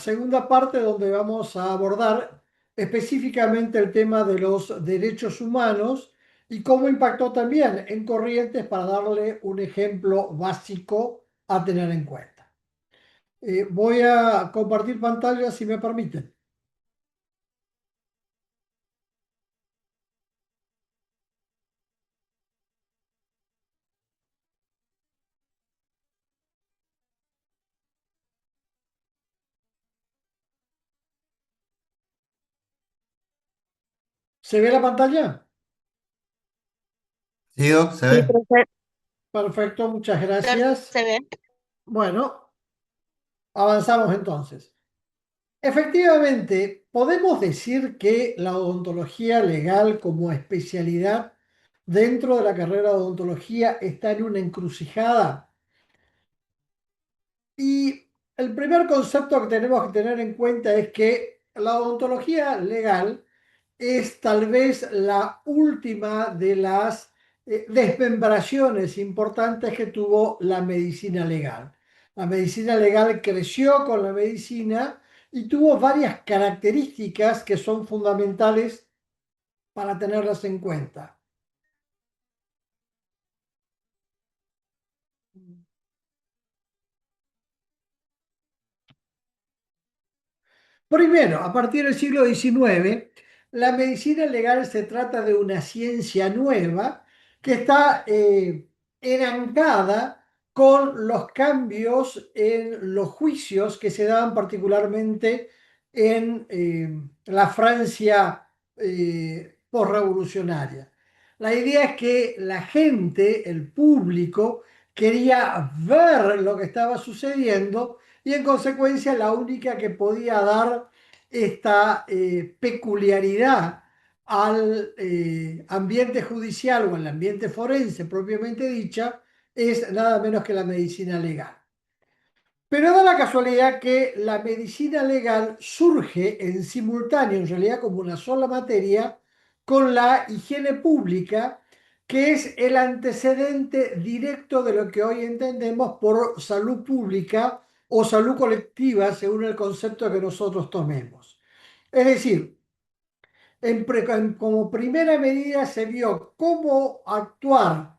segunda parte donde vamos a abordar específicamente el tema de los derechos humanos y cómo impactó también en Corrientes para darle un ejemplo básico a tener en cuenta. Voy a compartir pantalla si me permiten. ¿Se ve la pantalla? Sí, Doc, se Sí, ve. profesor, Perfecto, muchas gracias. se ve. Bueno, avanzamos entonces. Efectivamente, podemos decir que la odontología legal como especialidad dentro de la carrera de odontología está en una encrucijada. Y el primer concepto que tenemos que tener en cuenta es que la odontología legal es tal vez la última de las desmembraciones importantes que tuvo la medicina legal. La medicina legal creció con la medicina y tuvo varias características que son fundamentales para tenerlas en cuenta. Primero, a partir del siglo XIX, la medicina legal se trata de una ciencia nueva que está enancada con los cambios en los juicios que se daban particularmente en la Francia posrevolucionaria. La idea es que la gente, el público, quería ver lo que estaba sucediendo y en consecuencia la única que podía dar esta peculiaridad al ambiente judicial o al ambiente forense propiamente dicha es nada menos que la medicina legal. Pero da la casualidad que la medicina legal surge en simultáneo, en realidad como una sola materia, con la higiene pública, que es el antecedente directo de lo que hoy entendemos por salud pública o salud colectiva, según el concepto que nosotros tomemos. Es decir, como primera medida se vio cómo actuar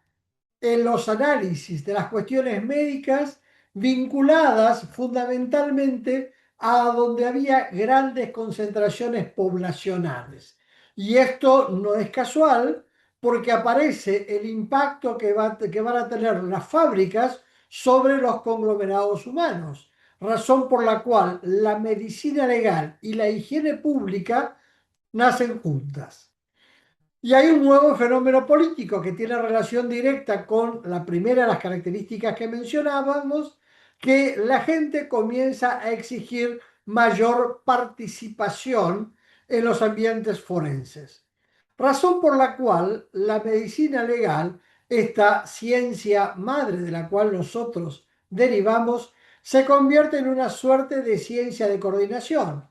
en los análisis de las cuestiones médicas vinculadas fundamentalmente a donde había grandes concentraciones poblacionales. Y esto no es casual porque aparece el impacto que van a tener las fábricas sobre los conglomerados humanos, razón por la cual la medicina legal y la higiene pública nacen juntas. Y hay un nuevo fenómeno político que tiene relación directa con la primera de las características que mencionábamos, que la gente comienza a exigir mayor participación en los ambientes forenses. Razón por la cual la medicina legal, esta ciencia madre de la cual nosotros derivamos, se convierte en una suerte de ciencia de coordinación,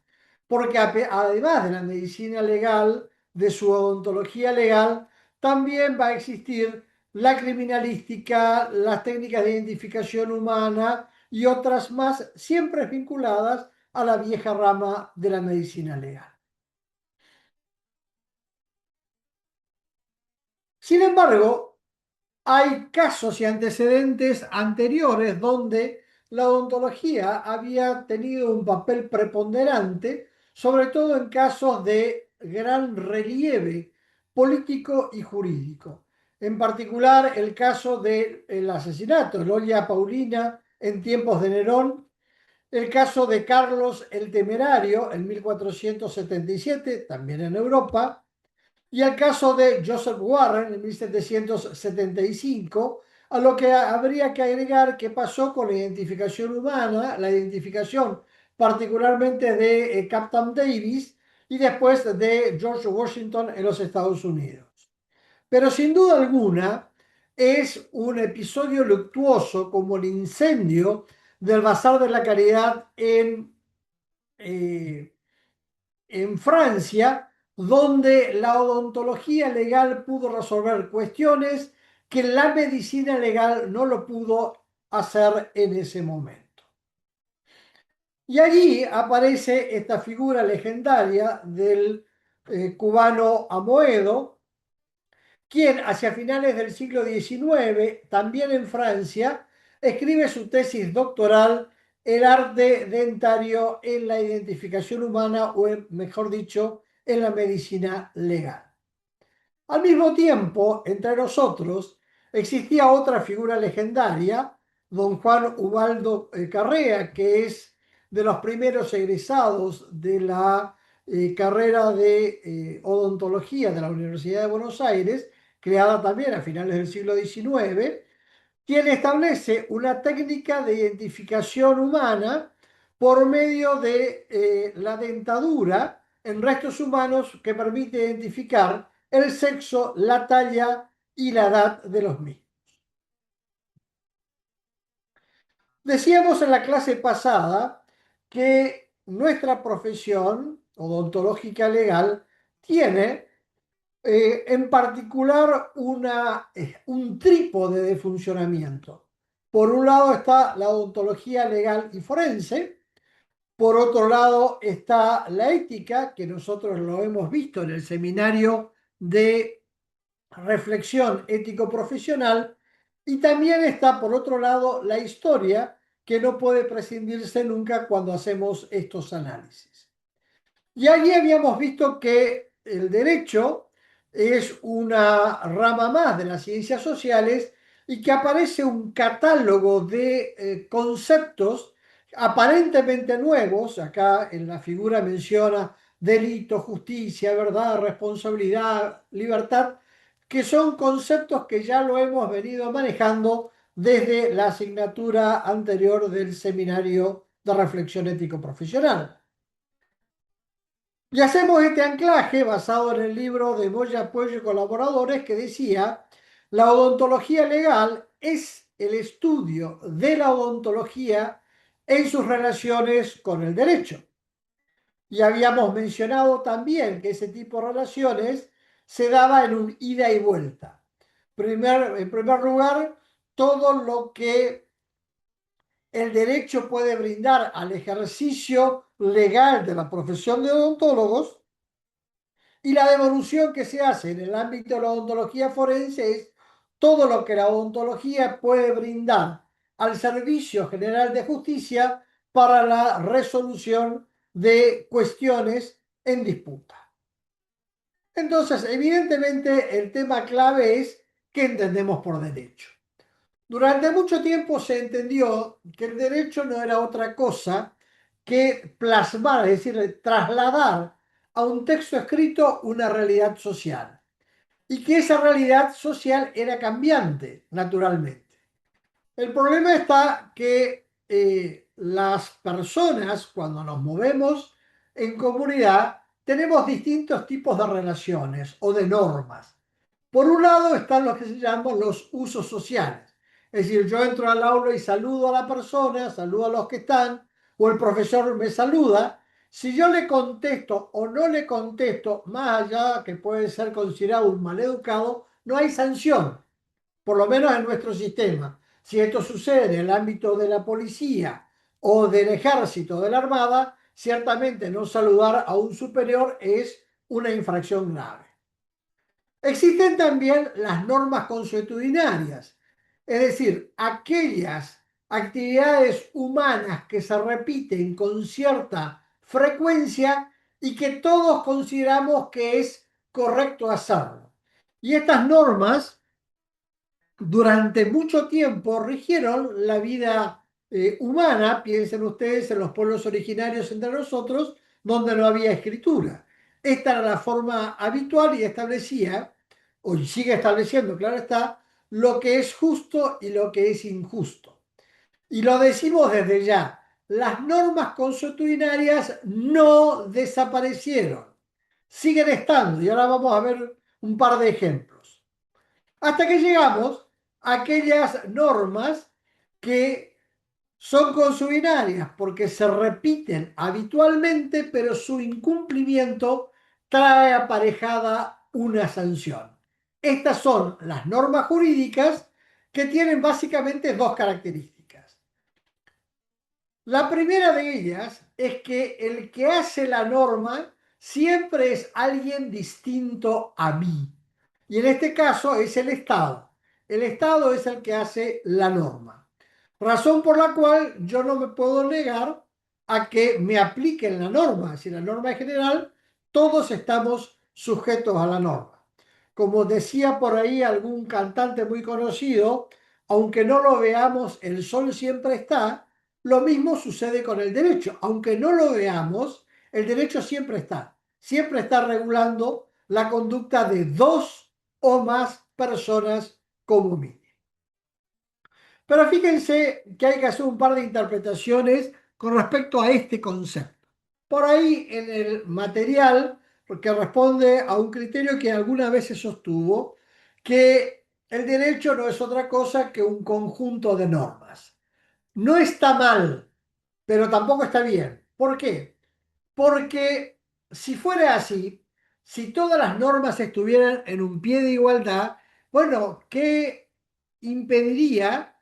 porque además de la medicina legal, de su odontología legal, también va a existir la criminalística, las técnicas de identificación humana y otras más, siempre vinculadas a la vieja rama de la medicina legal. Sin embargo, hay casos y antecedentes anteriores donde la odontología había tenido un papel preponderante, sobre todo en casos de gran relieve político y jurídico. En particular, el caso del asesinato de Lolia Paulina en tiempos de Nerón, el caso de Carlos el Temerario en 1477, también en Europa, y el caso de Joseph Warren en 1775, a lo que habría que agregar qué pasó con la identificación humana, la identificación particularmente de Captain Davis y después de George Washington en los Estados Unidos. Pero sin duda alguna es un episodio luctuoso como el incendio del Bazar de la Caridad eh, en Francia, donde la odontología legal pudo resolver cuestiones que la medicina legal no lo pudo hacer en ese momento. Y allí aparece esta figura legendaria del cubano Amoedo, quien hacia finales del siglo XIX, también en Francia, escribe su tesis doctoral El arte dentario en la identificación humana, o mejor dicho, en la medicina legal. Al mismo tiempo, entre nosotros existía otra figura legendaria, don Juan Ubaldo Carrea, que es de los primeros egresados de la carrera de odontología de la Universidad de Buenos Aires, creada también a finales del siglo XIX, quien establece una técnica de identificación humana por medio de la dentadura en restos humanos que permite identificar el sexo, la talla y la edad de los mismos. Decíamos en la clase pasada que nuestra profesión odontológica legal tiene en particular un trípode de funcionamiento. Por un lado está la odontología legal y forense, por otro lado está la ética, que nosotros lo hemos visto en el seminario de reflexión ético-profesional, y también está por otro lado la historia, que no puede prescindirse nunca cuando hacemos estos análisis. Y allí habíamos visto que el derecho es una rama más de las ciencias sociales y que aparece un catálogo de conceptos aparentemente nuevos. Acá en la figura menciona delito, justicia, verdad, responsabilidad, libertad, que son conceptos que ya lo hemos venido manejando desde la asignatura anterior del seminario de reflexión ético-profesional. Y hacemos este anclaje basado en el libro de Moya Puello y colaboradores, que decía: la odontología legal es el estudio de la odontología en sus relaciones con el derecho. Y habíamos mencionado también que ese tipo de relaciones se daba en un ida y vuelta. En primer lugar, todo lo que el derecho puede brindar al ejercicio legal de la profesión de odontólogos, y la devolución que se hace en el ámbito de la odontología forense es todo lo que la odontología puede brindar al Servicio General de Justicia para la resolución de cuestiones en disputa. Entonces, evidentemente, el tema clave es qué entendemos por derecho. Durante mucho tiempo se entendió que el derecho no era otra cosa que plasmar, es decir, trasladar a un texto escrito una realidad social, y que esa realidad social era cambiante, naturalmente. El problema está que las personas, cuando nos movemos en comunidad, tenemos distintos tipos de relaciones o de normas. Por un lado están los que se llaman los usos sociales. Es decir, yo entro al aula y saludo a la persona, saludo a los que están, o el profesor me saluda. Si yo le contesto o no le contesto, más allá que puede ser considerado un maleducado, no hay sanción, por lo menos en nuestro sistema. Si esto sucede en el ámbito de la policía o del ejército o de la armada, ciertamente no saludar a un superior es una infracción grave. Existen también las normas consuetudinarias, es decir, aquellas actividades humanas que se repiten con cierta frecuencia y que todos consideramos que es correcto hacerlo. Y estas normas durante mucho tiempo rigieron la vida humana. Piensen ustedes en los pueblos originarios entre nosotros, donde no había escritura. Esta era la forma habitual y establecía, o sigue estableciendo, claro está, lo que es justo y lo que es injusto. Y lo decimos desde ya: las normas consuetudinarias no desaparecieron, siguen estando, y ahora vamos a ver un par de ejemplos. Hasta que llegamos a aquellas normas que son consuetudinarias porque se repiten habitualmente, pero su incumplimiento trae aparejada una sanción. Estas son las normas jurídicas, que tienen básicamente dos características. La primera de ellas es que el que hace la norma siempre es alguien distinto a mí. Y en este caso es el Estado. El Estado es el que hace la norma. Razón por la cual yo no me puedo negar a que me apliquen la norma. Si la norma es general, todos estamos sujetos a la norma. Como decía por ahí algún cantante muy conocido, aunque no lo veamos, el sol siempre está. Lo mismo sucede con el derecho. Aunque no lo veamos, el derecho siempre está regulando la conducta de dos o más personas como mínimo. Pero fíjense que hay que hacer un par de interpretaciones con respecto a este concepto. Por ahí en el material, porque responde a un criterio que alguna vez se sostuvo, que el derecho no es otra cosa que un conjunto de normas. No está mal, pero tampoco está bien. ¿Por qué? Porque si fuera así, si todas las normas estuvieran en un pie de igualdad, bueno, ¿qué impediría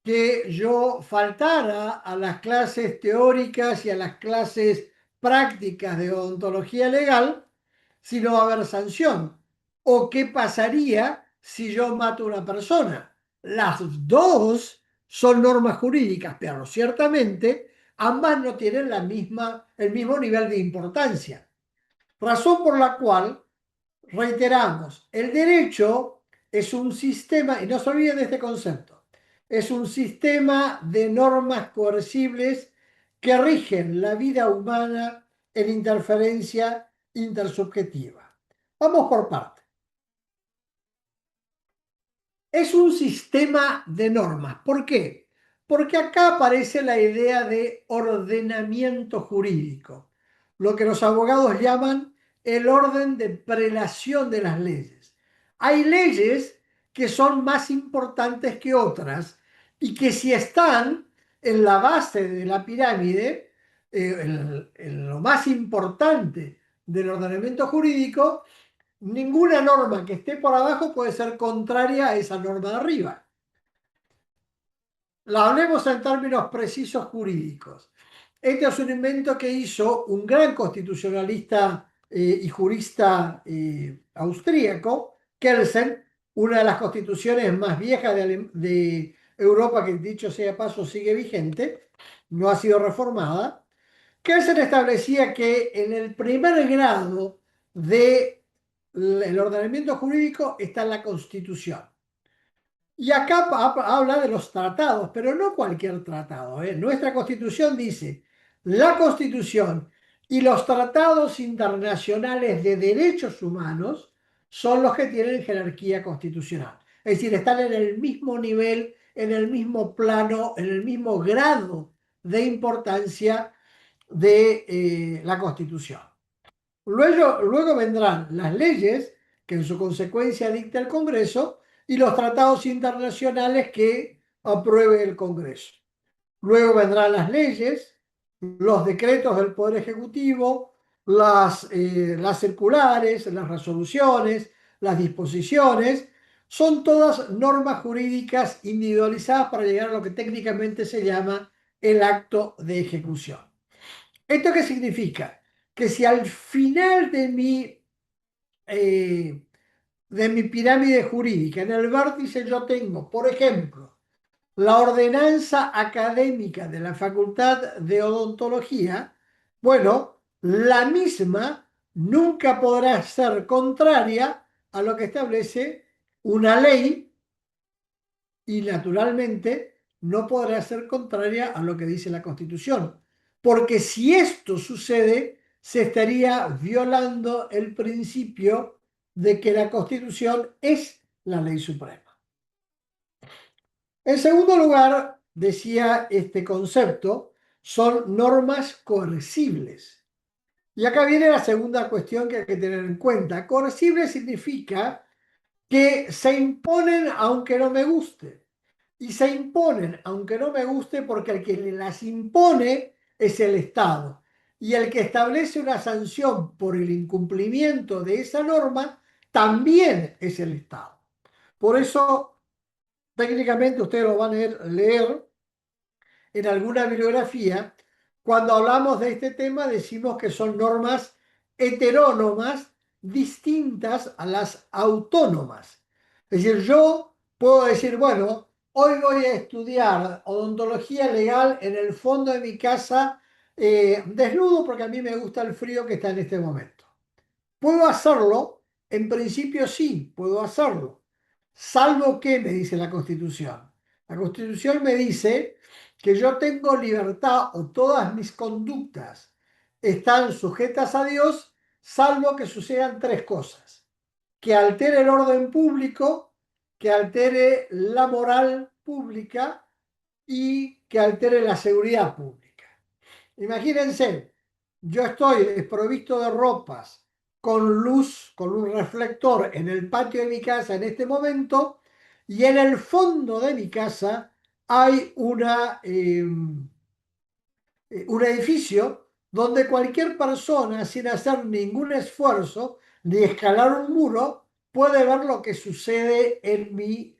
que yo faltara a las clases teóricas y a las clases prácticas de odontología legal si no va a haber sanción? ¿O qué pasaría si yo mato a una persona? Las dos son normas jurídicas, pero ciertamente ambas no tienen el mismo nivel de importancia. Razón por la cual reiteramos, el derecho es un sistema, y no se olviden de este concepto, es un sistema de normas coercibles que rigen la vida humana en interferencia intersubjetiva. Vamos por partes. Es un sistema de normas. ¿Por qué? Porque acá aparece la idea de ordenamiento jurídico, lo que los abogados llaman el orden de prelación de las leyes. Hay leyes que son más importantes que otras y que si están en la base de la pirámide, en lo más importante del ordenamiento jurídico, ninguna norma que esté por abajo puede ser contraria a esa norma de arriba. La hablemos en términos precisos jurídicos. Este es un invento que hizo un gran constitucionalista y jurista austríaco, Kelsen, una de las constituciones más viejas de Europa, que dicho sea de paso sigue vigente, no ha sido reformada. Kelsen establecía que en el primer grado del ordenamiento jurídico está la Constitución. Y acá habla de los tratados, pero no cualquier tratado, ¿eh? Nuestra Constitución dice, la Constitución y los tratados internacionales de derechos humanos son los que tienen jerarquía constitucional. Es decir, están en el mismo nivel, en el mismo plano, en el mismo grado de importancia de la Constitución. Luego vendrán las leyes que en su consecuencia dicta el Congreso y los tratados internacionales que apruebe el Congreso. Luego vendrán las leyes, los decretos del Poder Ejecutivo, las circulares, las resoluciones, las disposiciones. Son todas normas jurídicas individualizadas para llegar a lo que técnicamente se llama el acto de ejecución. ¿Esto qué significa? Que si al final de mi pirámide jurídica, en el vértice yo tengo, por ejemplo, la ordenanza académica de la Facultad de Odontología, bueno, la misma nunca podrá ser contraria a lo que establece una ley y naturalmente no podrá ser contraria a lo que dice la Constitución. Porque si esto sucede, se estaría violando el principio de que la Constitución es la ley suprema. En segundo lugar, decía este concepto, son normas coercibles. Y acá viene la segunda cuestión que hay que tener en cuenta. Coercible significa que se imponen aunque no me guste. Y se imponen, aunque no me guste, porque el que las impone es el Estado. Y el que establece una sanción por el incumplimiento de esa norma también es el Estado. Por eso, técnicamente, ustedes lo van a leer en alguna bibliografía, cuando hablamos de este tema decimos que son normas heterónomas distintas a las autónomas. Es decir, yo puedo decir, bueno, hoy voy a estudiar odontología legal en el fondo de mi casa, desnudo porque a mí me gusta el frío que está en este momento. ¿Puedo hacerlo? En principio sí, puedo hacerlo. Salvo que, me dice la Constitución. La Constitución me dice que yo tengo libertad o todas mis conductas están sujetas a Dios, salvo que sucedan tres cosas. Que altere el orden público, que altere la moral pública y que altere la seguridad pública. Imagínense, yo estoy desprovisto de ropas, con luz, con un reflector en el patio de mi casa en este momento, y en el fondo de mi casa hay un edificio donde cualquier persona, sin hacer ningún esfuerzo ni escalar un muro, puede ver lo que sucede en mi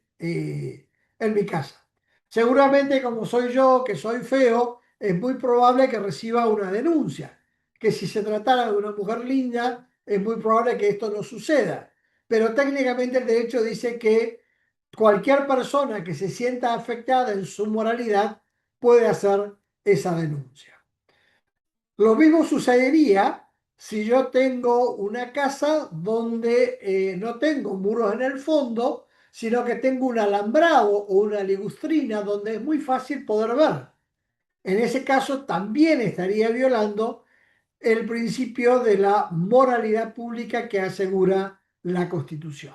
casa. Seguramente, como soy yo, que soy feo, es muy probable que reciba una denuncia, que si se tratara de una mujer linda, es muy probable que esto no suceda. Pero técnicamente el derecho dice que cualquier persona que se sienta afectada en su moralidad puede hacer esa denuncia. Lo mismo sucedería si yo tengo una casa donde no tengo muros en el fondo, sino que tengo un alambrado o una ligustrina donde es muy fácil poder ver. En ese caso también estaría violando el principio de la moralidad pública que asegura la Constitución.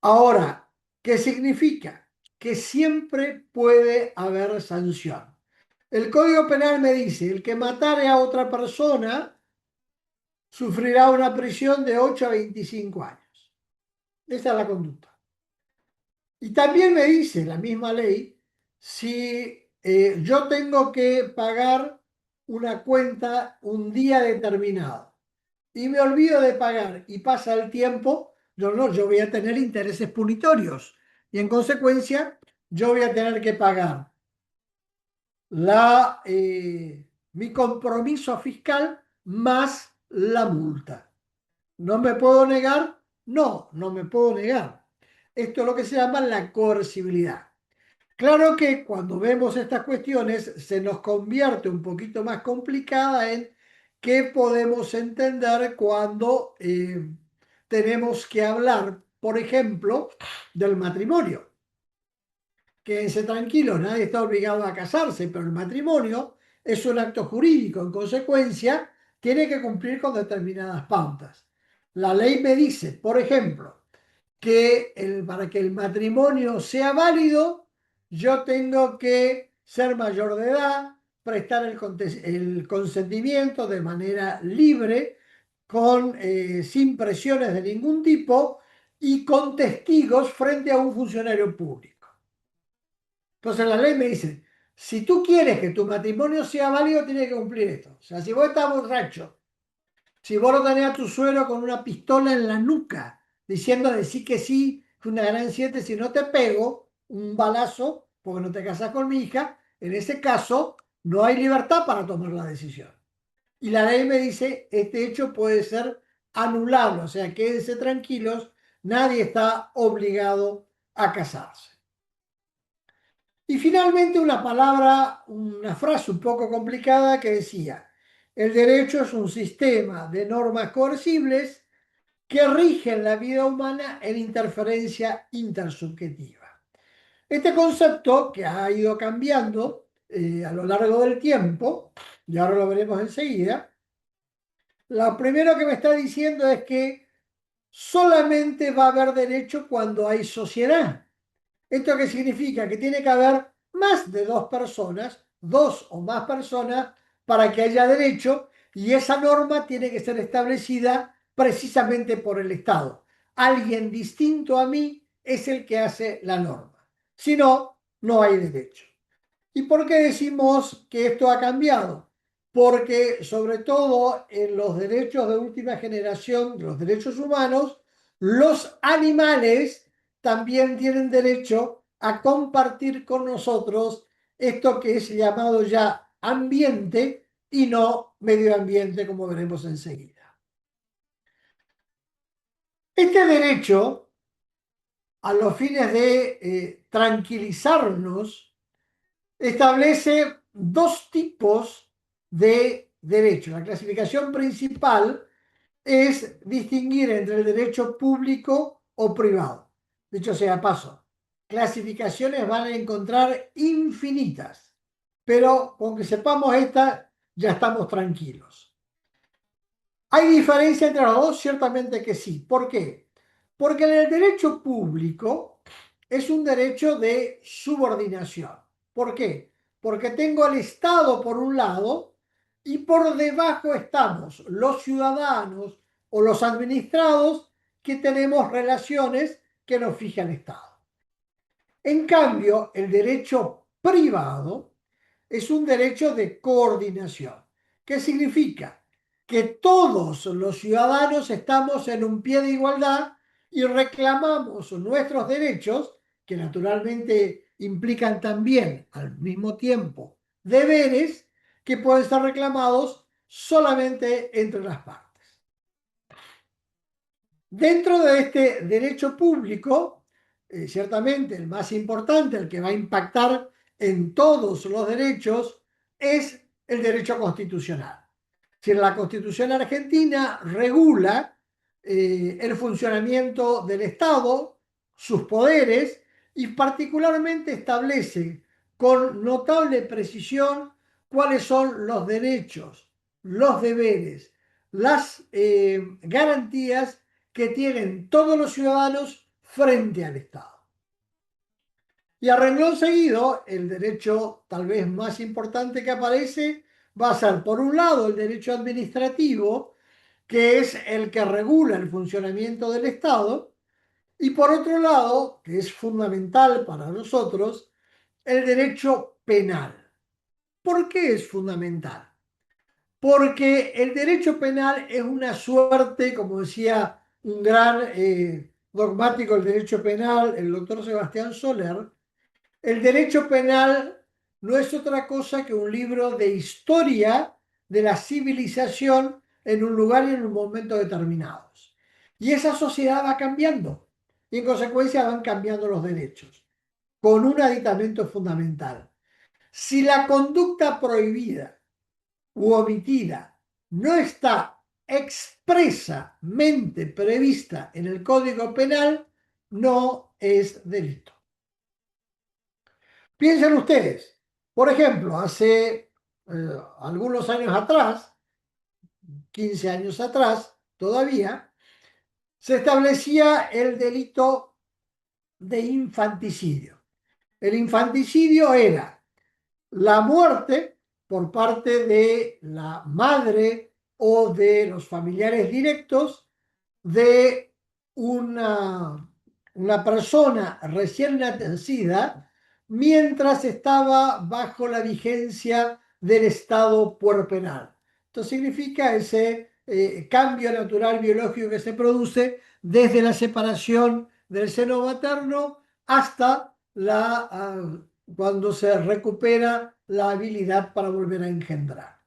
Ahora, ¿qué significa? Que siempre puede haber sanción. El Código Penal me dice, el que matare a otra persona sufrirá una prisión de 8 a 25 años. Esa es la conducta. Y también me dice la misma ley, si yo tengo que pagar una cuenta un día determinado y me olvido de pagar y pasa el tiempo, yo voy a tener intereses punitorios y en consecuencia yo voy a tener que pagar mi compromiso fiscal más la multa. ¿No me puedo negar? No, no me puedo negar. Esto es lo que se llama la coercibilidad. Claro que cuando vemos estas cuestiones se nos convierte un poquito más complicada en qué podemos entender cuando tenemos que hablar, por ejemplo, del matrimonio. Quédense tranquilos, nadie está obligado a casarse, pero el matrimonio es un acto jurídico, en consecuencia, tiene que cumplir con determinadas pautas. La ley me dice, por ejemplo, que para que el matrimonio sea válido, yo tengo que ser mayor de edad, prestar el consentimiento de manera libre, sin presiones de ningún tipo y con testigos frente a un funcionario público. Entonces la ley me dice, si tú quieres que tu matrimonio sea válido, tienes que cumplir esto. O sea, si vos estás borracho, si vos lo tenés a tu suegro con una pistola en la nuca, diciendo de sí que sí, que una gran siete, si no te pego un balazo, porque no te casas con mi hija, en ese caso no hay libertad para tomar la decisión. Y la ley me dice, este hecho puede ser anulable, o sea, quédense tranquilos, nadie está obligado a casarse. Y finalmente una frase un poco complicada que decía, el derecho es un sistema de normas coercibles que rigen la vida humana en interferencia intersubjetiva. Este concepto, que ha ido cambiando a lo largo del tiempo, y ahora lo veremos enseguida, lo primero que me está diciendo es que solamente va a haber derecho cuando hay sociedad. ¿Esto qué significa? Que tiene que haber más de dos personas, dos o más personas, para que haya derecho, y esa norma tiene que ser establecida precisamente por el Estado. Alguien distinto a mí es el que hace la norma. Si no, no hay derecho. ¿Y por qué decimos que esto ha cambiado? Porque sobre todo en los derechos de última generación, los derechos humanos, los animales también tienen derecho a compartir con nosotros esto que es llamado ya ambiente y no medio ambiente, como veremos enseguida. Este derecho, a los fines de tranquilizarnos, establece dos tipos de derechos. La clasificación principal es distinguir entre el derecho público o privado. Dicho sea de paso, clasificaciones van a encontrar infinitas, pero con que sepamos esta ya estamos tranquilos. ¿Hay diferencia entre los dos? Ciertamente que sí. ¿Por qué? Porque en el derecho público es un derecho de subordinación. ¿Por qué? Porque tengo al Estado por un lado y por debajo estamos los ciudadanos o los administrados que tenemos relaciones que nos fija el Estado. En cambio, el derecho privado es un derecho de coordinación. ¿Qué significa? Que todos los ciudadanos estamos en un pie de igualdad y reclamamos nuestros derechos, que naturalmente implican también al mismo tiempo deberes que pueden ser reclamados solamente entre las partes. Dentro de este derecho público, ciertamente el más importante, el que va a impactar en todos los derechos, es el derecho constitucional. Si la Constitución argentina regula el funcionamiento del Estado, sus poderes, y particularmente establece con notable precisión cuáles son los derechos, los deberes, las garantías que tienen todos los ciudadanos frente al Estado. Y a renglón seguido, el derecho tal vez más importante que aparece va a ser, por un lado, el derecho administrativo, que es el que regula el funcionamiento del Estado, y por otro lado, que es fundamental para nosotros, el derecho penal. ¿Por qué es fundamental? Porque el derecho penal es una suerte, como decía un gran dogmático del derecho penal, el doctor Sebastián Soler, el derecho penal no es otra cosa que un libro de historia de la civilización en un lugar y en un momento determinados. Y esa sociedad va cambiando y en consecuencia van cambiando los derechos, con un aditamento fundamental. Si la conducta prohibida u omitida no está expresamente prevista en el Código Penal, no es delito. Piensen ustedes, por ejemplo, hace algunos años atrás, 15 años atrás todavía, se establecía el delito de infanticidio. El infanticidio era la muerte por parte de la madre o de los familiares directos de una persona recién nacida mientras estaba bajo la vigencia del estado puerperal. Esto significa ese cambio natural biológico que se produce desde la separación del seno materno hasta cuando se recupera la habilidad para volver a engendrar.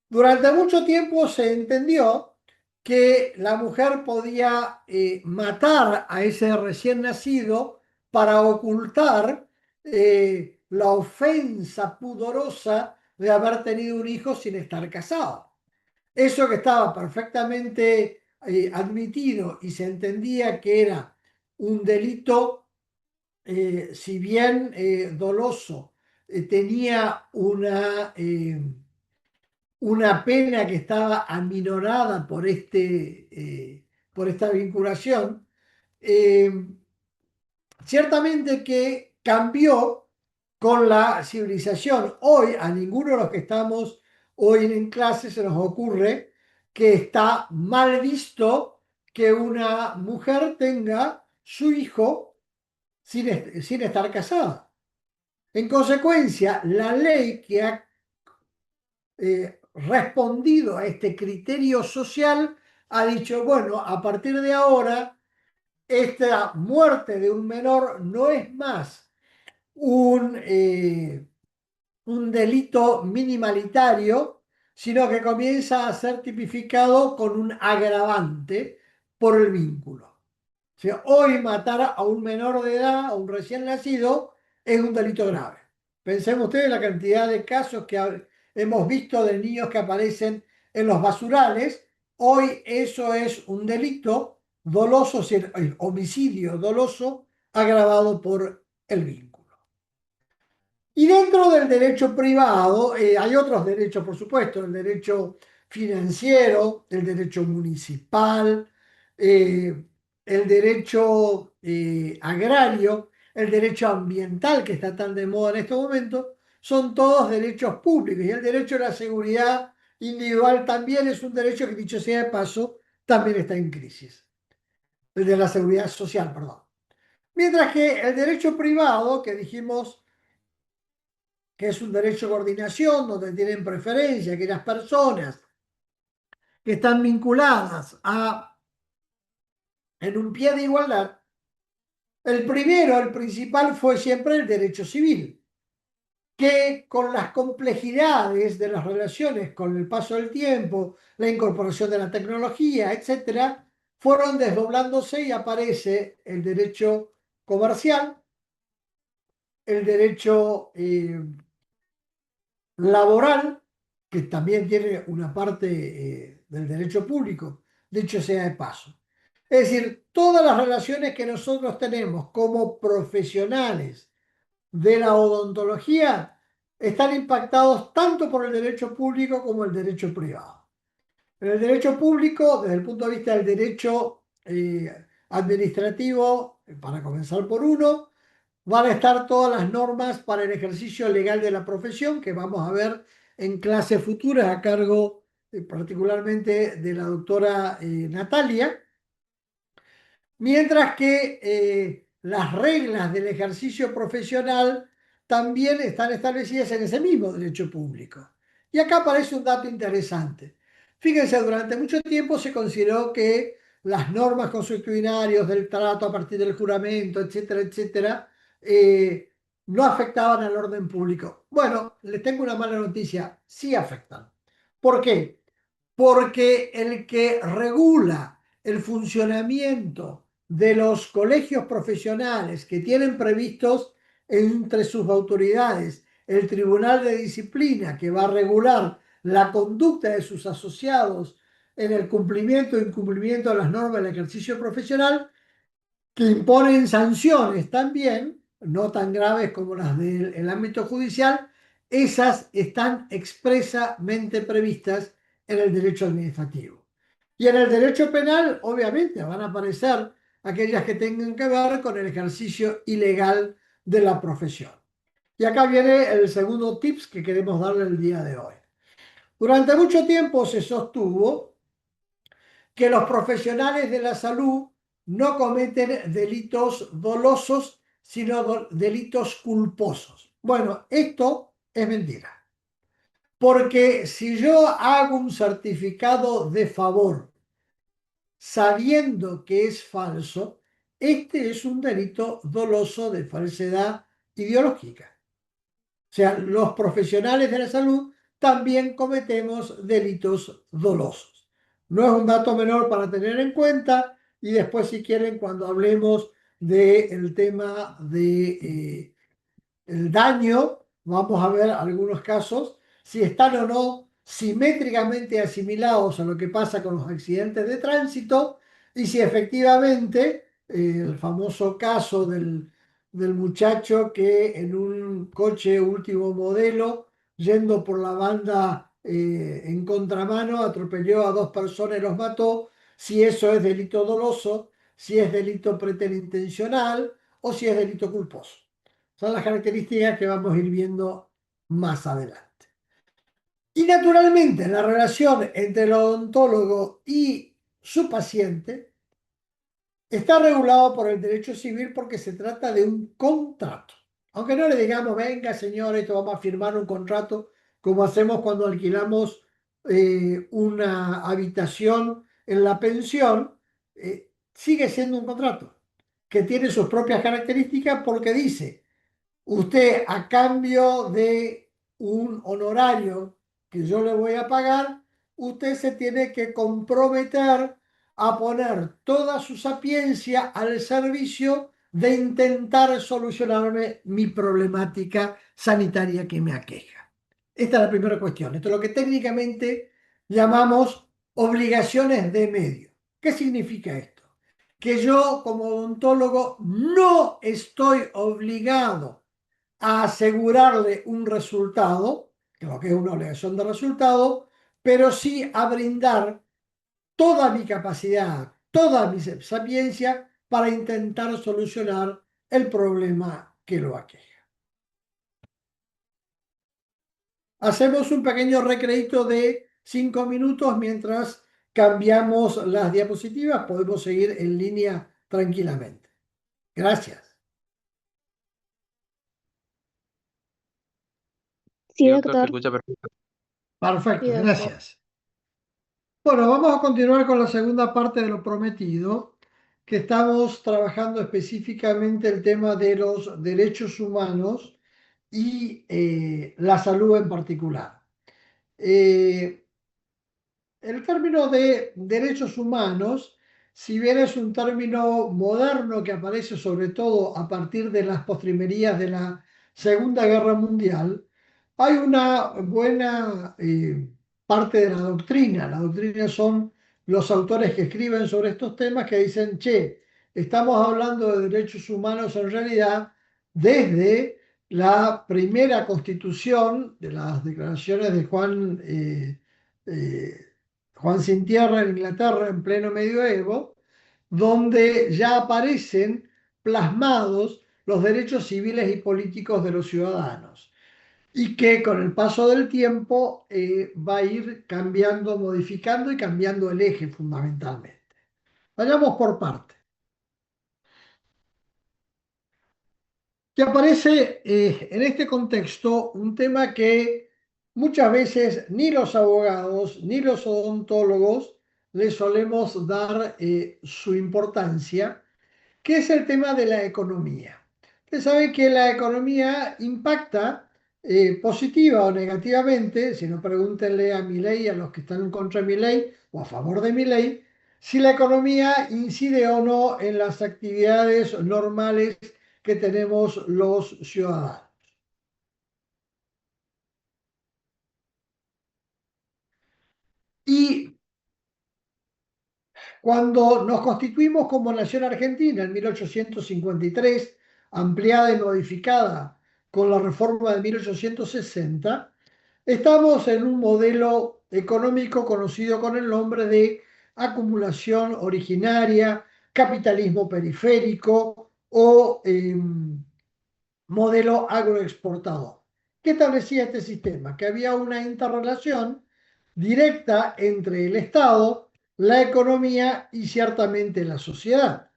Durante mucho tiempo se entendió que la mujer podía matar a ese recién nacido para ocultar la ofensa pudorosa de haber tenido un hijo sin estar casado. Eso que estaba perfectamente admitido y se entendía que era un delito, si bien doloso, tenía una pena que estaba aminorada por esta vinculación, eh, ciertamente que cambió con la civilización. Hoy a ninguno de los que estamos hoy en clase se nos ocurre que está mal visto que una mujer tenga su hijo sin estar casada. En consecuencia, la ley que ha respondido a este criterio social ha dicho, bueno, a partir de ahora esta muerte de un menor no es más un delito minimalitario, sino que comienza a ser tipificado con un agravante por el vínculo. O sea, hoy matar a un menor de edad, a un recién nacido, es un delito grave. Pensemos ustedes la cantidad de casos que hemos visto de niños que aparecen en los basurales. Hoy eso es un delito doloso, homicidio doloso agravado por el vínculo. Y dentro del derecho privado hay otros derechos, por supuesto, el derecho financiero, el derecho municipal, eh, el derecho agrario, el derecho ambiental, que está tan de moda en estos momentos, son todos derechos públicos. Y el derecho a la seguridad individual también es un derecho que, dicho sea de paso, también está en crisis. El de la seguridad social, perdón. Mientras que el derecho privado, que dijimos que es un derecho de coordinación donde tienen preferencia aquellas personas que están vinculadas en un pie de igualdad. El primero, el principal, fue siempre el derecho civil, que con las complejidades de las relaciones con el paso del tiempo, la incorporación de la tecnología, etcétera, fueron desdoblándose y aparece el derecho comercial, el derecho laboral, que también tiene una parte del derecho público, dicho sea de paso. Es decir, todas las relaciones que nosotros tenemos como profesionales de la odontología están impactados tanto por el derecho público como el derecho privado. En el derecho público, desde el punto de vista del derecho administrativo, para comenzar por uno, van a estar todas las normas para el ejercicio legal de la profesión que vamos a ver en clases futuras a cargo particularmente de la doctora Natalia, mientras que las reglas del ejercicio profesional también están establecidas en ese mismo derecho público. Y acá aparece un dato interesante. Fíjense, durante mucho tiempo se consideró que las normas consuetudinarias del trato a partir del juramento, etcétera, etcétera, no afectaban al orden público. Bueno, les tengo una mala noticia, sí afectan. ¿Por qué? Porque el que regula el funcionamiento de los colegios profesionales que tienen previstos entre sus autoridades el Tribunal de Disciplina, que va a regular la conducta de sus asociados en el cumplimiento o incumplimiento de las normas del ejercicio profesional, que imponen sanciones también, no tan graves como las del ámbito judicial, esas están expresamente previstas en el derecho administrativo. Y en el derecho penal, obviamente, van a aparecer aquellas que tengan que ver con el ejercicio ilegal de la profesión. Y acá viene el segundo tips que queremos darle el día de hoy. Durante mucho tiempo se sostuvo que los profesionales de la salud no cometen delitos dolosos, sino delitos culposos. Bueno, esto es mentira. Porque si yo hago un certificado de favor sabiendo que es falso, este es un delito doloso de falsedad ideológica. O sea, los profesionales de la salud también cometemos delitos dolosos. No es un dato menor para tener en cuenta y después si quieren cuando hablemos del tema de el daño, vamos a ver algunos casos, si están o no simétricamente asimilados a lo que pasa con los accidentes de tránsito y si efectivamente el famoso caso del muchacho que en un coche último modelo, yendo por la banda en contramano, atropelló a dos personas y los mató, si eso es delito doloso, si es delito preterintencional o si es delito culposo. Son las características que vamos a ir viendo más adelante. Y naturalmente la relación entre el odontólogo y su paciente está regulado por el derecho civil porque se trata de un contrato. Aunque no le digamos, venga señor, esto vamos a firmar un contrato como hacemos cuando alquilamos una habitación en la pensión, sigue siendo un contrato. que tiene sus propias características porque dice, usted a cambio de un honorario que yo le voy a pagar, usted se tiene que comprometer a poner toda su sapiencia al servicio de intentar solucionarme mi problemática sanitaria que me aqueja. Esta es la primera cuestión. Esto es lo que técnicamente llamamos obligaciones de medio. ¿Qué significa esto? Que yo como odontólogo no estoy obligado a asegurarle un resultado, que lo que es una obligación de resultado, pero sí a brindar toda mi capacidad, toda mi sapiencia para intentar solucionar el problema que lo aqueja. Hacemos un pequeño recreito de 5 minutos mientras cambiamos las diapositivas. Podemos seguir en línea tranquilamente. Gracias. Sí, Sí, doctor, se doctor. escucha perfecto. Perfecto, Sí, doctor. gracias. Bueno, vamos a continuar con la segunda parte de lo prometido, que estamos trabajando específicamente el tema de los derechos humanos y la salud en particular. Eh, el término de derechos humanos, si bien es un término moderno que aparece sobre todo a partir de las postrimerías de la Segunda Guerra Mundial, hay una buena parte de la doctrina. La doctrina son los autores que escriben sobre estos temas que dicen, che, estamos hablando de derechos humanos en realidad desde la primera constitución de las declaraciones de eh, Juan Sin Tierra en Inglaterra en pleno medioevo, donde ya aparecen plasmados los derechos civiles y políticos de los ciudadanos y que con el paso del tiempo va a ir cambiando, modificando y cambiando el eje fundamentalmente. Vayamos por parte. Que aparece en este contexto un tema que muchas veces ni los abogados ni los odontólogos le solemos dar su importancia, que es el tema de la economía. Usted sabe que la economía impacta positiva o negativamente, si no pregúntenle a Milei, a los que están en contra de Milei o a favor de Milei, si la economía incide o no en las actividades normales que tenemos los ciudadanos. Y cuando nos constituimos como nación argentina en 1853, ampliada y modificada con la reforma de 1860, estamos en un modelo económico conocido con el nombre de acumulación originaria, capitalismo periférico o modelo agroexportador. ¿Qué establecía este sistema? Que había una interrelación directa entre el Estado, la economía y ciertamente la sociedad.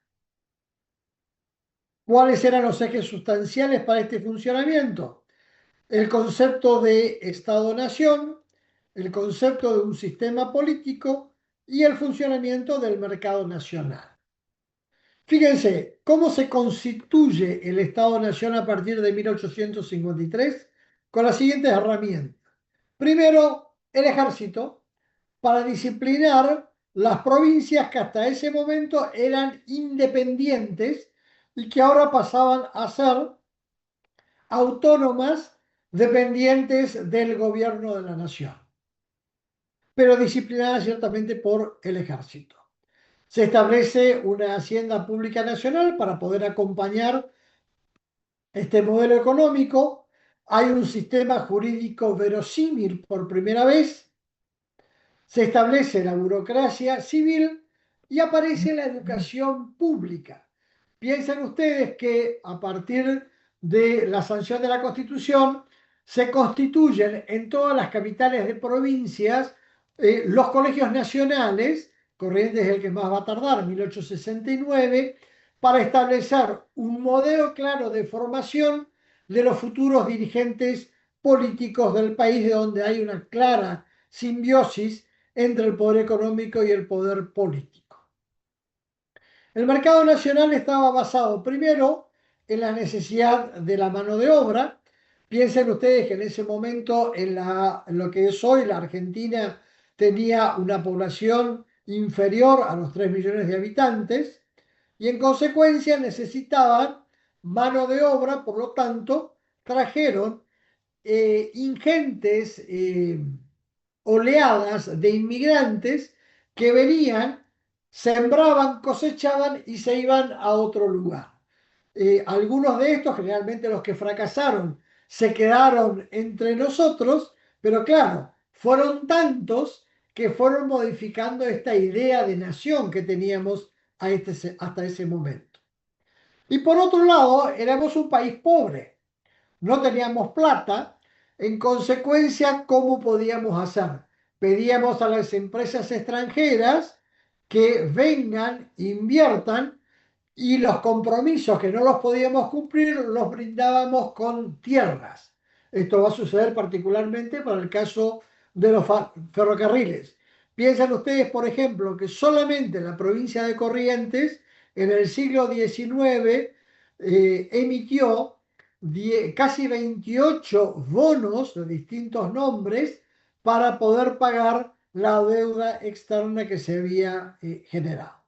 ¿Cuáles eran los ejes sustanciales para este funcionamiento? El concepto de Estado-nación, el concepto de un sistema político y el funcionamiento del mercado nacional. Fíjense, ¿cómo se constituye el Estado-Nación a partir de 1853? Con las siguientes herramientas. Primero, el ejército, para disciplinar las provincias que hasta ese momento eran independientes y que ahora pasaban a ser autónomas, dependientes del gobierno de la nación, pero disciplinadas ciertamente por el ejército. Se establece una hacienda pública nacional para poder acompañar este modelo económico. Hay un sistema jurídico verosímil por primera vez. Se establece la burocracia civil y aparece la educación pública. Piensen ustedes que a partir de la sanción de la Constitución se constituyen en todas las capitales de provincias los colegios nacionales, Corrientes es el que más va a tardar, 1869, para establecer un modelo claro de formación de los futuros dirigentes políticos del país, de donde hay una clara simbiosis entre el poder económico y el poder político. El mercado nacional estaba basado primero en la necesidad de la mano de obra. Piensen ustedes que en ese momento, en lo que es hoy la Argentina, tenía una población inferior a los 3 millones de habitantes y en consecuencia necesitaban mano de obra, por lo tanto, trajeron ingentes oleadas de inmigrantes que venían, sembraban, cosechaban y se iban a otro lugar. Algunos de estos, generalmente los que fracasaron, se quedaron entre nosotros, pero claro, fueron tantos que fueron modificando esta idea de nación que teníamos hasta ese momento. Y por otro lado, éramos un país pobre, no teníamos plata, en consecuencia, ¿cómo podíamos hacer? Pedíamos a las empresas extranjeras que vengan, inviertan y los compromisos que no los podíamos cumplir los brindábamos con tierras. Esto va a suceder particularmente para el caso de los ferrocarriles. Piensan ustedes, por ejemplo, que solamente la provincia de Corrientes en el siglo XIX emitió casi 28 bonos de distintos nombres para poder pagar la deuda externa que se había generado.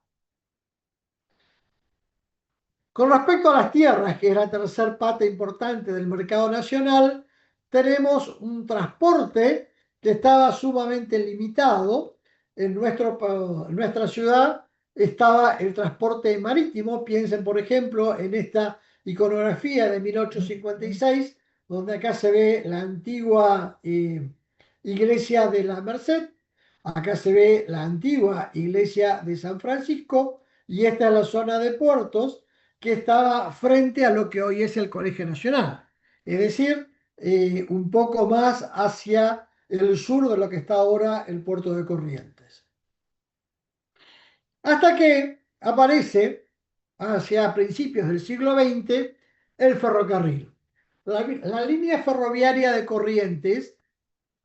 Con respecto a las tierras, que es la tercer pata importante del mercado nacional, tenemos un transporte que estaba sumamente limitado. En nuestra ciudad estaba el transporte marítimo. Piensen, por ejemplo, en esta iconografía de 1856, donde acá se ve la antigua iglesia de la Merced, acá se ve la antigua iglesia de San Francisco, y esta es la zona de puertos que estaba frente a lo que hoy es el Colegio Nacional, es decir, un poco más hacia el sur de lo que está ahora el puerto de Corrientes. Hasta que aparece, hacia principios del siglo XX, el ferrocarril. La línea ferroviaria de Corrientes,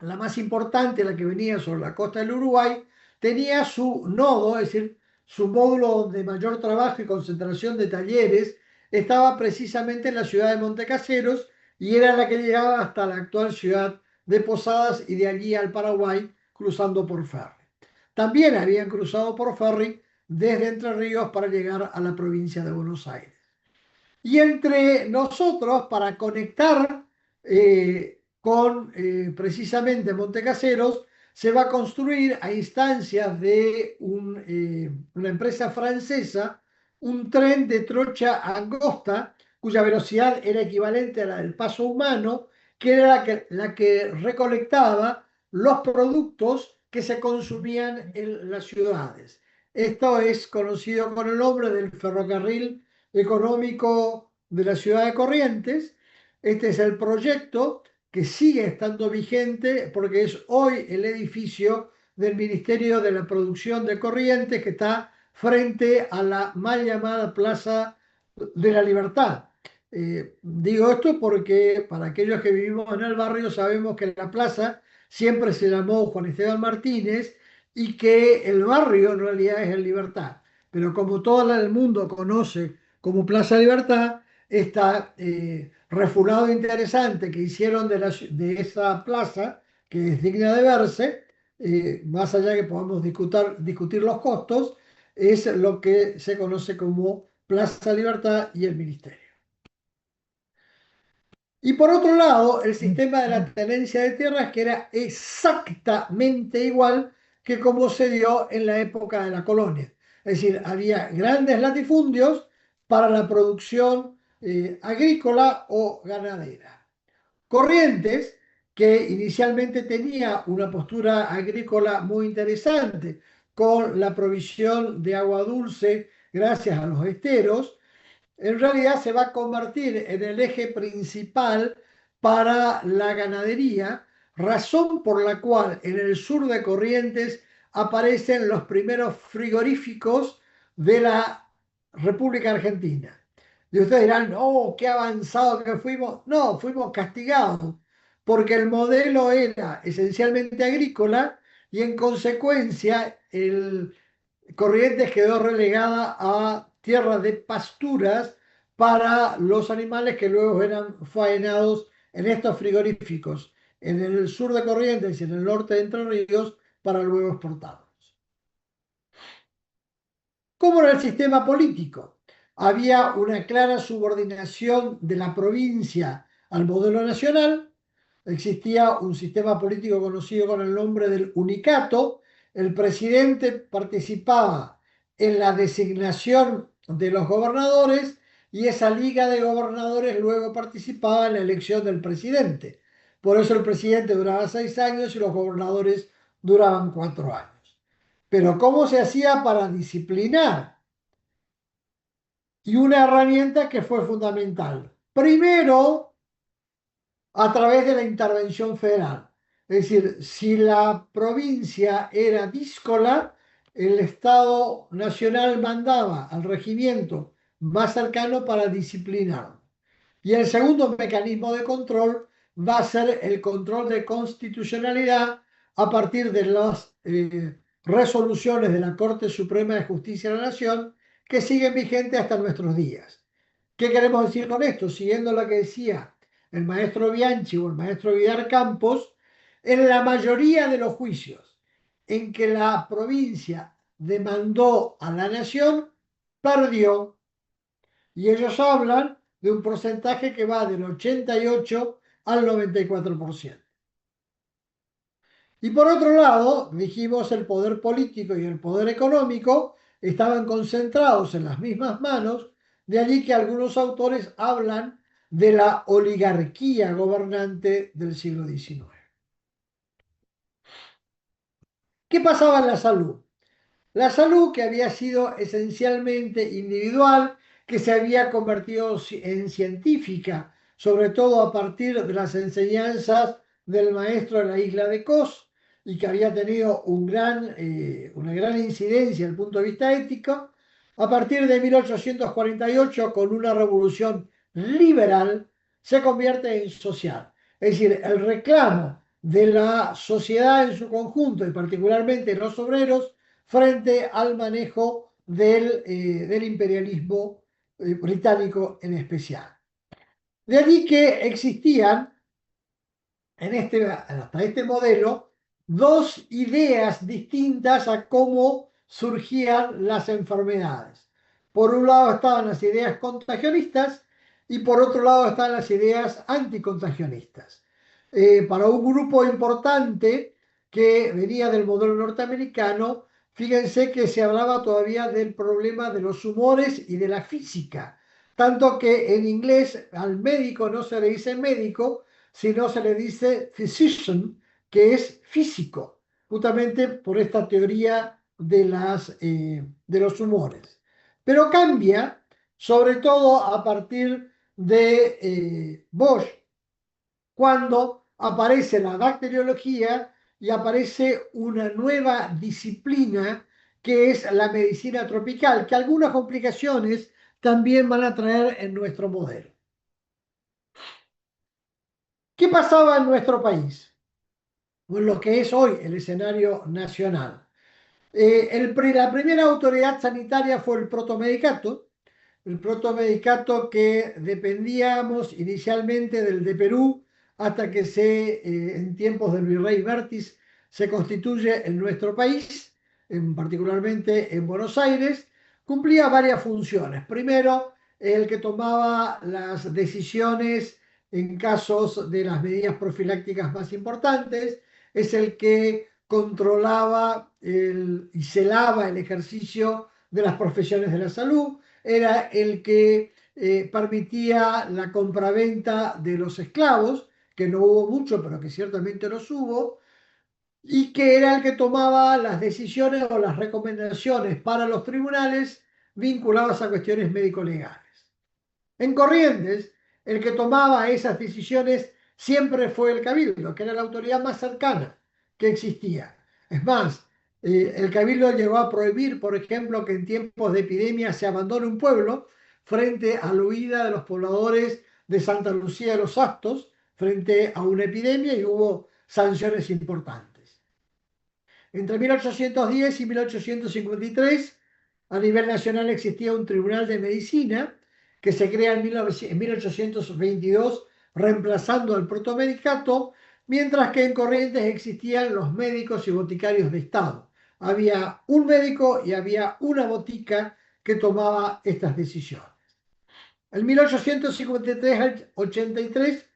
la más importante, la que venía sobre la costa del Uruguay, tenía su nodo, es decir, su módulo de mayor trabajo y concentración de talleres, estaba precisamente en la ciudad de Montecaseros y era la que llegaba hasta la actual ciudad de Posadas y de allí al Paraguay cruzando por ferry. También habían cruzado por ferry desde Entre Ríos para llegar a la provincia de Buenos Aires. Y entre nosotros, para conectar con precisamente Montecaseros, se va a construir a instancias de una empresa francesa un tren de trocha angosta cuya velocidad era equivalente a la del paso humano, que era la que recolectaba los productos que se consumían en las ciudades. Esto es conocido con el nombre del ferrocarril económico de la ciudad de Corrientes. Este es el proyecto que sigue estando vigente porque es hoy el edificio del Ministerio de la Producción de Corrientes, que está frente a la mal llamada Plaza de la Libertad. Digo esto porque para aquellos que vivimos en el barrio sabemos que la plaza siempre se llamó Juan Esteban Martínez y que el barrio en realidad es el Libertad. Pero como todo el mundo conoce como Plaza Libertad, está refulado interesante que hicieron de esa plaza, que es digna de verse, más allá que podamos discutir los costos, es lo que se conoce como Plaza Libertad y el Ministerio. Y por otro lado, el sistema de la tenencia de tierras, que era exactamente igual que como se dio en la época de la colonia. Es decir, había grandes latifundios para la producción agrícola o ganadera. Corrientes, que inicialmente tenía una postura agrícola muy interesante, con la provisión de agua dulce gracias a los esteros, en realidad se va a convertir en el eje principal para la ganadería, razón por la cual en el sur de Corrientes aparecen los primeros frigoríficos de la República Argentina. Y ustedes dirán, oh, qué avanzado que fuimos. No, fuimos castigados, porque el modelo era esencialmente agrícola y en consecuencia el Corrientes quedó relegada a tierras de pasturas para los animales que luego eran faenados en estos frigoríficos, en el sur de Corrientes y en el norte de Entre Ríos, para luego exportarlos. ¿Cómo era el sistema político? Había una clara subordinación de la provincia al modelo nacional. Existía un sistema político conocido con el nombre del unicato. El presidente participaba en la designación de los gobernadores y esa liga de gobernadores luego participaba en la elección del presidente. Por eso el presidente duraba 6 años y los gobernadores duraban 4 años. Pero ¿cómo se hacía para disciplinar? Y una herramienta que fue fundamental. Primero, a través de la intervención federal. Es decir, si la provincia era díscola, el Estado Nacional mandaba al regimiento más cercano para disciplinar. Y el segundo mecanismo de control va a ser el control de constitucionalidad a partir de las resoluciones de la Corte Suprema de Justicia de la Nación que siguen vigentes hasta nuestros días. ¿Qué queremos decir con esto? Siguiendo lo que decía el maestro Bianchi o el maestro Vidal Campos, en la mayoría de los juicios en que la provincia demandó a la nación, perdió. Y ellos hablan de un porcentaje que va del 88 al 94%. Y por otro lado, dijimos, el poder político y el poder económico estaban concentrados en las mismas manos, de allí que algunos autores hablan de la oligarquía gobernante del siglo XIX. ¿Qué pasaba en la salud? La salud, que había sido esencialmente individual, que se había convertido en científica, sobre todo a partir de las enseñanzas del maestro de la isla de Kos, y que había tenido una gran incidencia desde el punto de vista ético, a partir de 1848, con una revolución liberal, se convierte en social. Es decir, el reclamo de la sociedad en su conjunto, y particularmente los obreros, frente al manejo del imperialismo británico en especial. De allí que existían hasta este modelo dos ideas distintas a cómo surgían las enfermedades. Por un lado estaban las ideas contagionistas y por otro lado estaban las ideas anticontagionistas. Para un grupo importante que venía del modelo norteamericano, fíjense que se hablaba todavía del problema de los humores y de la física, tanto que en inglés al médico no se le dice médico, sino se le dice physician, que es físico, justamente por esta teoría de los humores. Pero cambia, sobre todo a partir de Bosch, cuando aparece la bacteriología y aparece una nueva disciplina que es la medicina tropical, que algunas complicaciones también van a traer en nuestro modelo. ¿Qué pasaba en nuestro país? Pues lo que es hoy el escenario nacional. La primera autoridad sanitaria fue el protomedicato que dependíamos inicialmente del de Perú hasta que en tiempos del virrey Vértiz se constituye en nuestro país, particularmente en Buenos Aires, cumplía varias funciones. Primero, el que tomaba las decisiones en casos de las medidas profilácticas más importantes, es el que controlaba y celaba el ejercicio de las profesiones de la salud, era el que permitía la compraventa de los esclavos, que no hubo mucho, pero que ciertamente los hubo, y que era el que tomaba las decisiones o las recomendaciones para los tribunales vinculadas a cuestiones médico-legales. En Corrientes, el que tomaba esas decisiones siempre fue el cabildo, que era la autoridad más cercana que existía. Es más, el cabildo llegó a prohibir, por ejemplo, que en tiempos de epidemia se abandone un pueblo frente a la huida de los pobladores de Santa Lucía de los Astos frente a una epidemia, y hubo sanciones importantes. Entre 1810 y 1853 A nivel nacional existía un tribunal de medicina que se crea en 1822, reemplazando al protomedicato, mientras que en Corrientes existían los médicos y boticarios de Estado. Había un médico y había una botica que tomaba estas decisiones. En 1853 al 83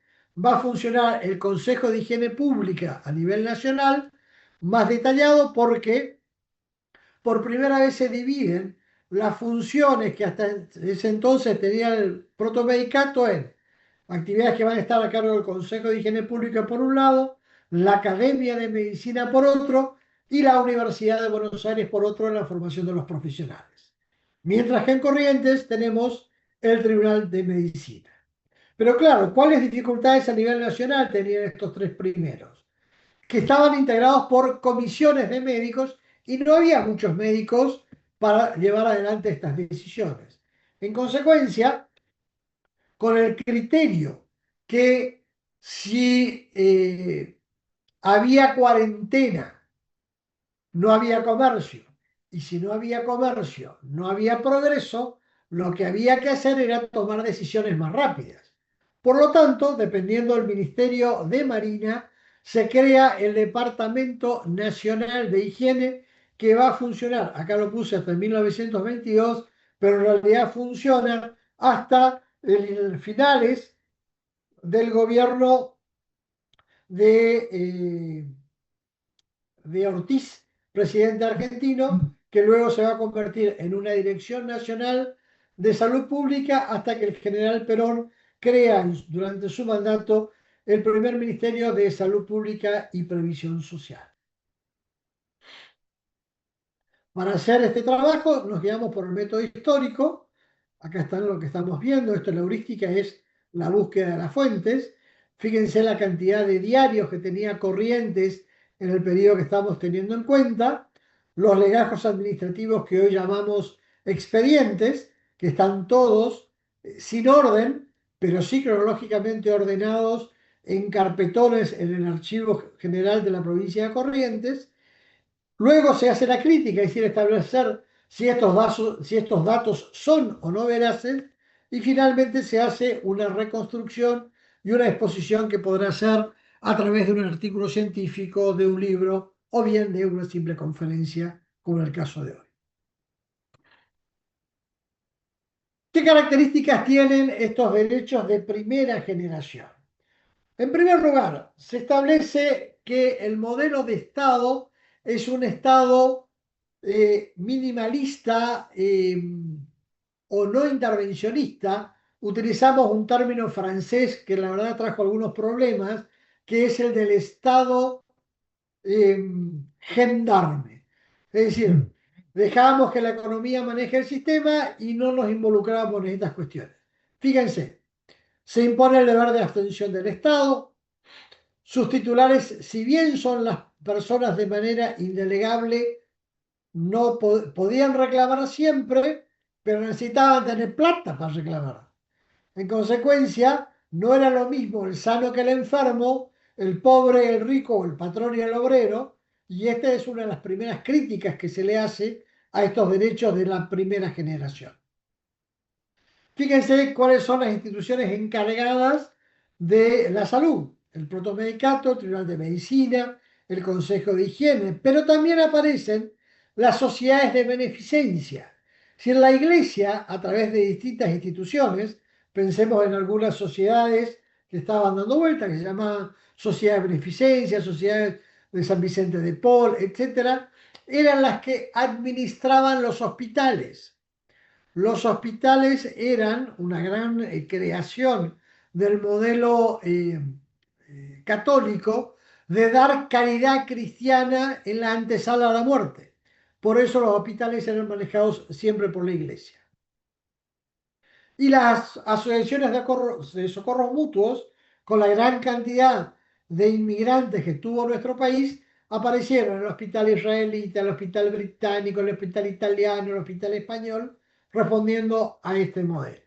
va a funcionar el Consejo de Higiene Pública a nivel nacional, más detallado porque por primera vez se dividen las funciones que hasta ese entonces tenía el protomedicato en actividades que van a estar a cargo del Consejo de Higiene Pública por un lado, la Academia de Medicina por otro y la Universidad de Buenos Aires por otro en la formación de los profesionales. Mientras que en Corrientes tenemos el Tribunal de Medicina. Pero claro, ¿cuáles dificultades a nivel nacional tenían estos tres primeros? Que estaban integrados por comisiones de médicos y no había muchos médicos para llevar adelante estas decisiones. En consecuencia, con el criterio que si había cuarentena, no había comercio, y si no había comercio, no había progreso, lo que había que hacer era tomar decisiones más rápidas. Por lo tanto, dependiendo del Ministerio de Marina, se crea el Departamento Nacional de Higiene que va a funcionar, acá lo puse hasta 1922, pero en realidad funciona hasta finales del gobierno de, eh, de Ortiz, presidente argentino, que luego se va a convertir en una Dirección Nacional de Salud Pública hasta que el general Perón crea durante su mandato el primer Ministerio de Salud Pública y Previsión Social. Para hacer este trabajo nos guiamos por el método histórico. Acá está lo que estamos viendo. Esto es la heurística, es la búsqueda de las fuentes. Fíjense la cantidad de diarios que tenía Corrientes en el periodo que estamos teniendo en cuenta. Los legajos administrativos que hoy llamamos expedientes, que están todos sin orden, pero sí cronológicamente ordenados en carpetones en el Archivo General de la provincia de Corrientes. Luego se hace la crítica, es decir, establecer si estos datos son o no veraces, y finalmente se hace una reconstrucción y una exposición que podrá ser a través de un artículo científico, de un libro o bien de una simple conferencia, como en el caso de hoy. ¿Qué características tienen estos derechos de primera generación? En primer lugar, se establece que el modelo de Estado es un Estado minimalista o no intervencionista. Utilizamos un término francés que la verdad trajo algunos problemas, que es el del Estado eh, gendarme. Es decir, dejamos que la economía maneje el sistema y no nos involucramos en estas cuestiones. Fíjense, se impone el deber de abstención del Estado. Sus titulares, si bien son las personas de manera indelegable, no podían reclamar siempre, pero necesitaban tener plata para reclamar. En consecuencia, no era lo mismo el sano que el enfermo, el pobre, el rico, el patrón y el obrero, y esta es una de las primeras críticas que se le hace a estos derechos de la primera generación. Fíjense cuáles son las instituciones encargadas de la salud. El protomedicato, el Tribunal de Medicina, el Consejo de Higiene, pero también aparecen las sociedades de beneficencia. Si en la Iglesia, a través de distintas instituciones, pensemos en algunas sociedades que estaban dando vuelta, que se llamaban sociedades de beneficencia, sociedades de San Vicente de Paul, etcétera, eran las que administraban los hospitales. Los hospitales eran una gran creación del modelo católico de dar caridad cristiana en la antesala a la muerte. Por eso los hospitales eran manejados siempre por la iglesia. Y las asociaciones de socorros mutuos, con la gran cantidad de inmigrantes que tuvo nuestro país, aparecieron en el hospital israelita, el hospital británico, el hospital italiano, el hospital español, respondiendo a este modelo.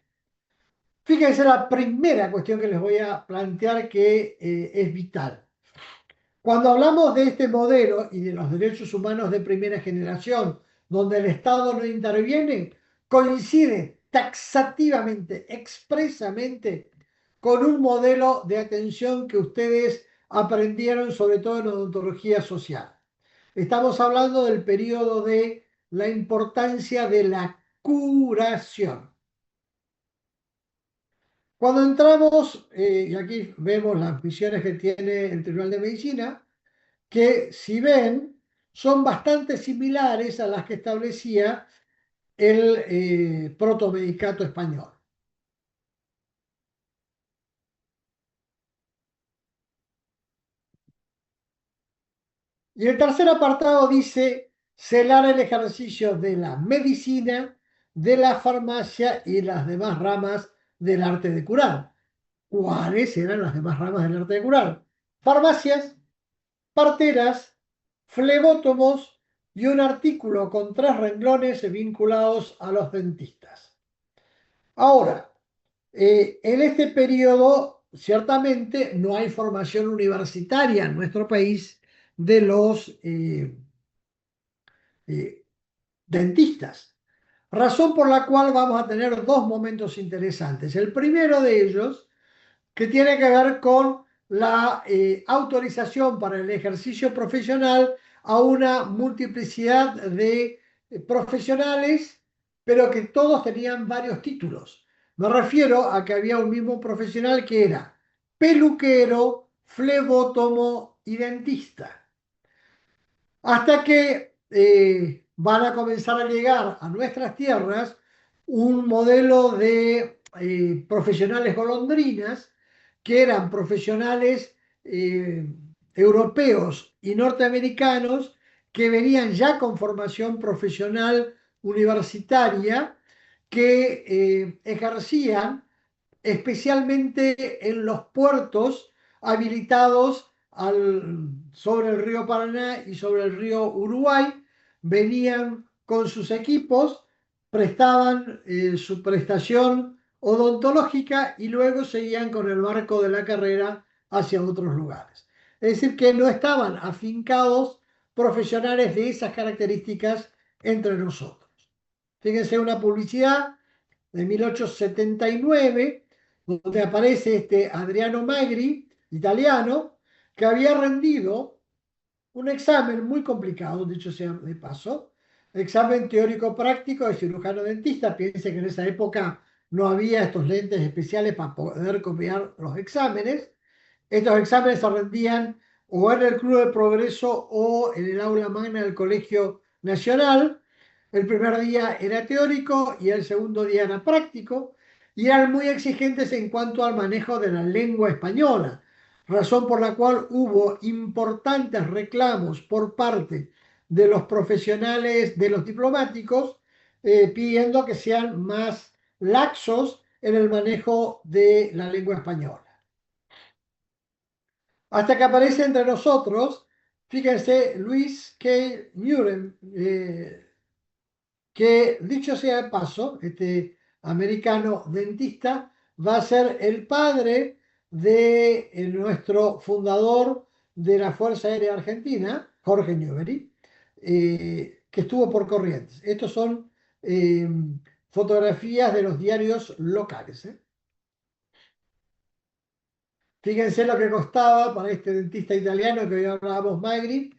Fíjense la primera cuestión que les voy a plantear que es vital. Cuando hablamos de este modelo y de los derechos humanos de primera generación, donde el Estado no interviene, coincide taxativamente, expresamente, con un modelo de atención que ustedes aprendieron, sobre todo en odontología social. Estamos hablando del periodo de la importancia de la curación. Cuando entramos, y aquí vemos las misiones que tiene el Tribunal de Medicina, que si ven, son bastante similares a las que establecía el protomedicato español. Y el tercer apartado dice celar el ejercicio de la medicina, de la farmacia y las demás ramas del arte de curar. ¿Cuáles eran las demás ramas del arte de curar? Farmacias, parteras, flebótomos y un artículo con 3 renglones vinculados a los dentistas. Ahora, en este periodo, ciertamente, no hay formación universitaria en nuestro país de los eh, dentistas. Razón por la cual vamos a tener dos momentos interesantes. El primero de ellos, que tiene que ver con la autorización para el ejercicio profesional a una multiplicidad de profesionales, pero que todos tenían varios títulos. Me refiero a que había un mismo profesional que era peluquero, flebótomo y dentista. Hasta que van a comenzar a llegar a nuestras tierras un modelo de profesionales golondrinas, que eran profesionales eh, europeos y norteamericanos que venían ya con formación profesional universitaria, que ejercían especialmente en los puertos habilitados sobre el río Paraná y sobre el río Uruguay. Venían con sus equipos, prestaban su prestación odontológica y luego seguían con el barco de la carrera hacia otros lugares. Es decir, que no estaban afincados profesionales de esas características entre nosotros. Fíjense una publicidad de 1879, donde aparece este Adriano Magri, italiano, que había rendido un examen muy complicado, dicho sea de paso, examen teórico práctico de cirujano dentista. Piense que en esa época no había estos lentes especiales para poder copiar los exámenes. Estos exámenes se rendían o en el Club de Progreso o en el aula magna del Colegio Nacional. El primer día era teórico y el segundo día era práctico, y eran muy exigentes en cuanto al manejo de la lengua española, razón por la cual hubo importantes reclamos por parte de los profesionales, de los diplomáticos, pidiendo que sean más laxos en el manejo de la lengua española. Hasta que aparece entre nosotros, fíjense, Luis K. Muren, que dicho sea de paso, este americano dentista va a ser el padre de nuestro fundador de la Fuerza Aérea Argentina, Jorge Newbery, que estuvo por Corrientes. Estos son eh, fotografías de los diarios locales. Fíjense lo que costaba para este dentista italiano que hoy hablábamos, Magri.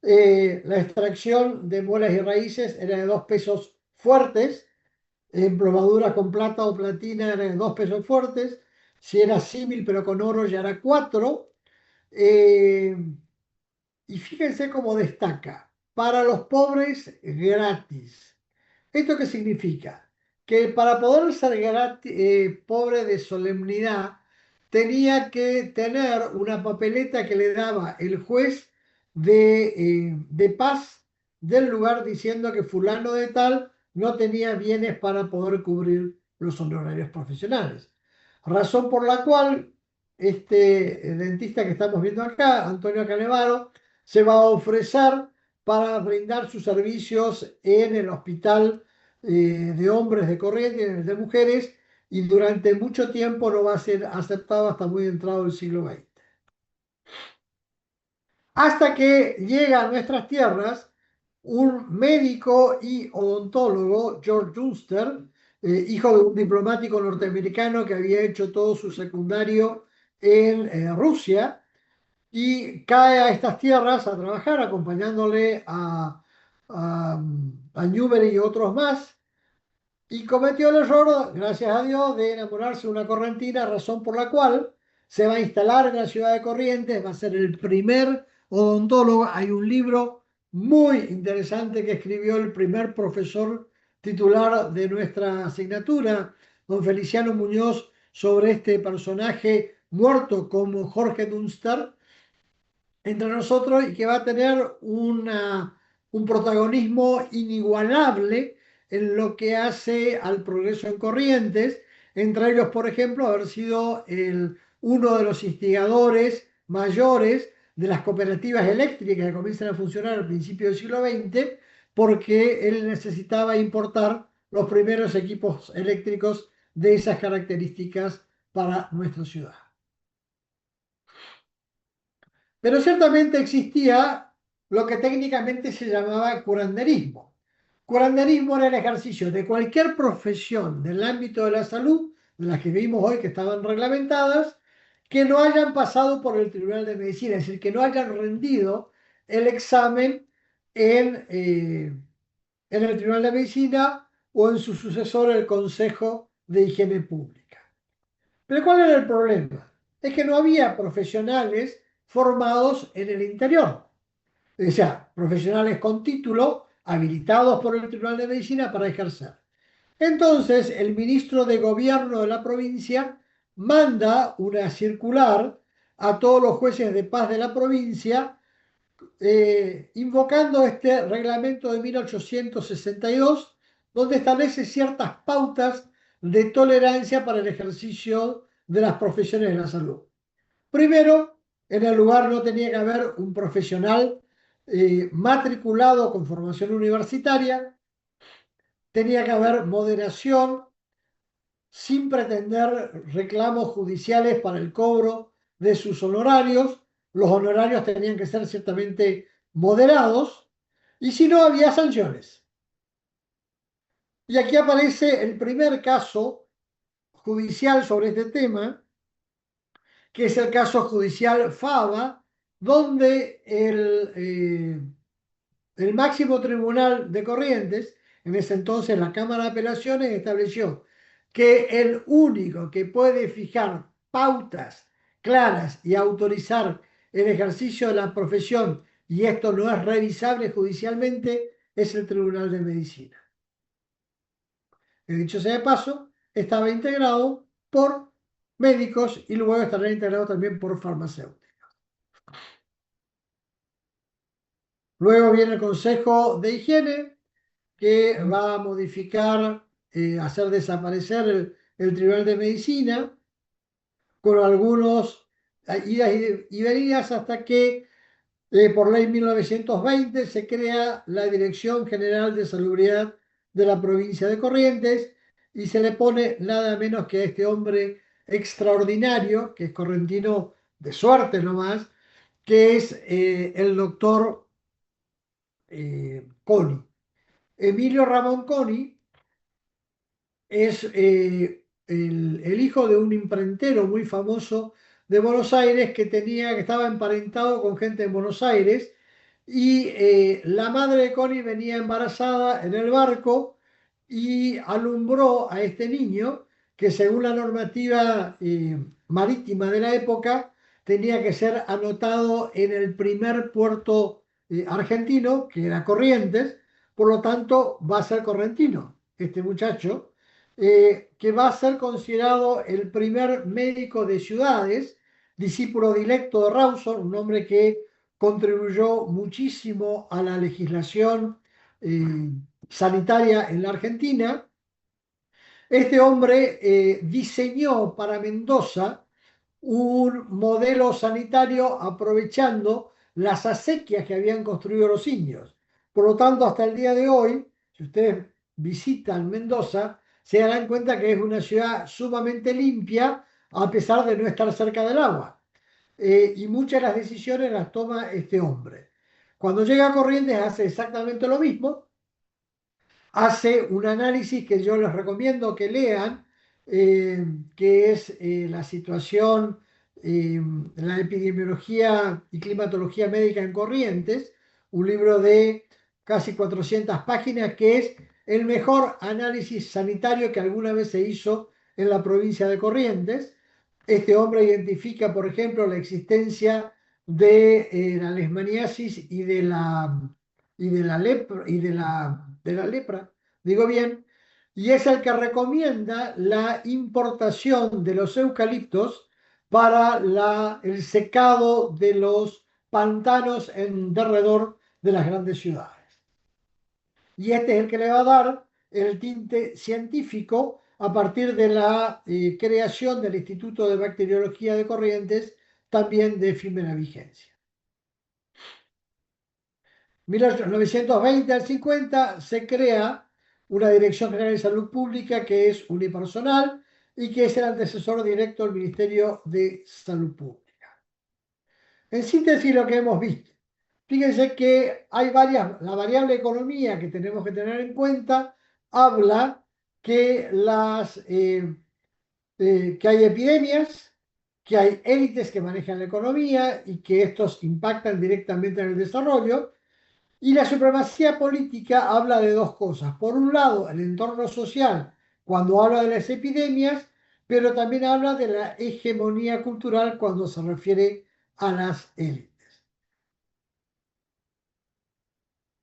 La extracción de muelas y raíces era de 2 pesos fuertes, emplomadura con plata o platina era de 2 pesos fuertes, si era símil pero con oro ya era 4. Eh, y fíjense cómo destaca, para los pobres gratis. ¿Esto qué significa? Que para poder ser pobre de solemnidad, tenía que tener una papeleta que le daba el juez de paz del lugar diciendo que fulano de tal no tenía bienes para poder cubrir los honorarios profesionales. Razón por la cual este dentista que estamos viendo acá, Antonio Canevaro, se va a ofrecer para brindar sus servicios en el hospital de hombres de Corrientes, de mujeres, y durante mucho tiempo no va a ser aceptado hasta muy entrado el siglo XX. Hasta que llega a nuestras tierras un médico y odontólogo, George Dunster, hijo de un diplomático norteamericano que había hecho todo su secundario en Rusia y cae a estas tierras a trabajar acompañándole a Newbery y otros más y cometió el error, gracias a Dios, de enamorarse de una correntina, razón por la cual se va a instalar en la ciudad de Corrientes, va a ser el primer odontólogo. Hay un libro muy interesante que escribió el primer profesor titular de nuestra asignatura, don Feliciano Muñoz, sobre este personaje muerto como Jorge Dunster entre nosotros y que va a tener un protagonismo inigualable en lo que hace al progreso en Corrientes, entre ellos, por ejemplo, haber sido uno de los instigadores mayores de las cooperativas eléctricas que comienzan a funcionar al principio del siglo XX, porque él necesitaba importar los primeros equipos eléctricos de esas características para nuestra ciudad. Pero ciertamente existía lo que técnicamente se llamaba curanderismo. Curanderismo era el ejercicio de cualquier profesión del ámbito de la salud, de las que vimos hoy que estaban reglamentadas, que no hayan pasado por el Tribunal de Medicina, es decir, que no hayan rendido el examen en el Tribunal de Medicina o en su sucesor, el Consejo de Higiene Pública. Pero ¿cuál era el problema? Es que no había profesionales formados en el interior, o sea, profesionales con título habilitados por el Tribunal de Medicina para ejercer. Entonces, el ministro de Gobierno de la provincia manda una circular a todos los jueces de paz de la provincia, invocando este reglamento de 1862, donde establece ciertas pautas de tolerancia para el ejercicio de las profesiones de la salud. Primero, en el lugar no tenía que haber un profesional matriculado con formación universitaria, tenía que haber moderación sin pretender reclamos judiciales para el cobro de sus honorarios. Los honorarios tenían que ser ciertamente moderados y si no había sanciones. Y aquí aparece el primer caso judicial sobre este tema, que es el caso judicial Fava, donde el máximo tribunal de Corrientes, en ese entonces la Cámara de Apelaciones, estableció que el único que puede fijar pautas claras y autorizar el ejercicio de la profesión, y esto no es revisable judicialmente, es el Tribunal de Medicina. Dicho sea de paso, estaba integrado por médicos y luego estará integrado también por farmacéuticos. Luego viene el Consejo de Higiene, que va a modificar, hacer desaparecer el Tribunal de Medicina, con algunos idas y venidas hasta que por ley 1920 se crea la Dirección General de Salubridad de la provincia de Corrientes y se le pone nada menos que a este hombre extraordinario, que es correntino de suerte nomás, que es el doctor Coni. Emilio Ramón Coni es el hijo de un imprentero muy famoso de Buenos Aires que estaba emparentado con gente en Buenos Aires y la madre de Connie venía embarazada en el barco y alumbró a este niño que según la normativa marítima de la época tenía que ser anotado en el primer puerto argentino, que era Corrientes, por lo tanto va a ser correntino este muchacho, que va a ser considerado el primer médico de ciudades, discípulo directo de Rawson, un hombre que contribuyó muchísimo a la legislación sanitaria en la Argentina. Este hombre diseñó para Mendoza un modelo sanitario aprovechando las acequias que habían construido los indios. Por lo tanto, hasta el día de hoy, si ustedes visitan Mendoza, se darán cuenta que es una ciudad sumamente limpia a pesar de no estar cerca del agua. Y muchas de las decisiones las toma este hombre. Cuando llega a Corrientes hace exactamente lo mismo, hace un análisis que yo les recomiendo que lean, que es la situación, la epidemiología y climatología médica en Corrientes, un libro de casi 400 páginas, que es el mejor análisis sanitario que alguna vez se hizo en la provincia de Corrientes. Este hombre identifica, por ejemplo, la existencia de la leishmaniasis y de la lepra, digo bien, y es el que recomienda la importación de los eucaliptos para el secado de los pantanos en derredor de las grandes ciudades. Y este es el que le va a dar el tinte científico a partir de la creación del Instituto de Bacteriología de Corrientes, también de efímera vigencia. 1920 al 50 se crea una Dirección General de Salud Pública que es unipersonal y que es el antecesor directo del Ministerio de Salud Pública. En síntesis, lo que hemos visto. Fíjense que hay la variable economía que tenemos que tener en cuenta habla que, que hay epidemias, que hay élites que manejan la economía y que estos impactan directamente en el desarrollo. Y la supremacía política habla de dos cosas. Por un lado, el entorno social, cuando habla de las epidemias, pero también habla de la hegemonía cultural cuando se refiere a las élites.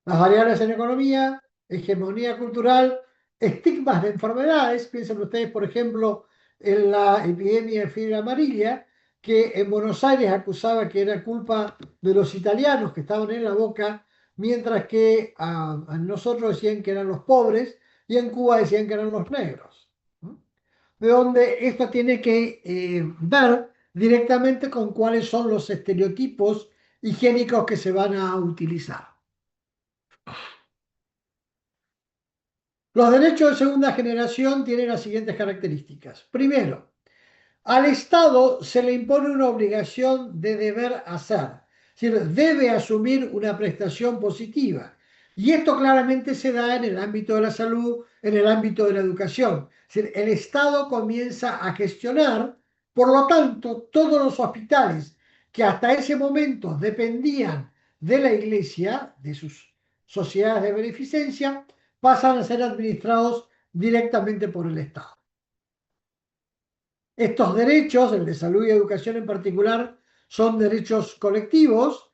Las variables en economía, hegemonía cultural, estigmas de enfermedades. Piensen ustedes, por ejemplo, en la epidemia de fiebre amarilla, que en Buenos Aires acusaba que era culpa de los italianos que estaban en la boca, mientras que a nosotros decían que eran los pobres y en Cuba decían que eran los negros. De donde esto tiene que ver directamente con cuáles son los estereotipos higiénicos que se van a utilizar. Los derechos de segunda generación tienen las siguientes características. Primero, al Estado se le impone una obligación de deber hacer, es decir, debe asumir una prestación positiva. Y esto claramente se da en el ámbito de la salud, en el ámbito de la educación. Es decir, el Estado comienza a gestionar, por lo tanto, todos los hospitales que hasta ese momento dependían de la Iglesia, de sus sociedades de beneficencia, pasan a ser administrados directamente por el Estado. Estos derechos, el de salud y educación en particular, son derechos colectivos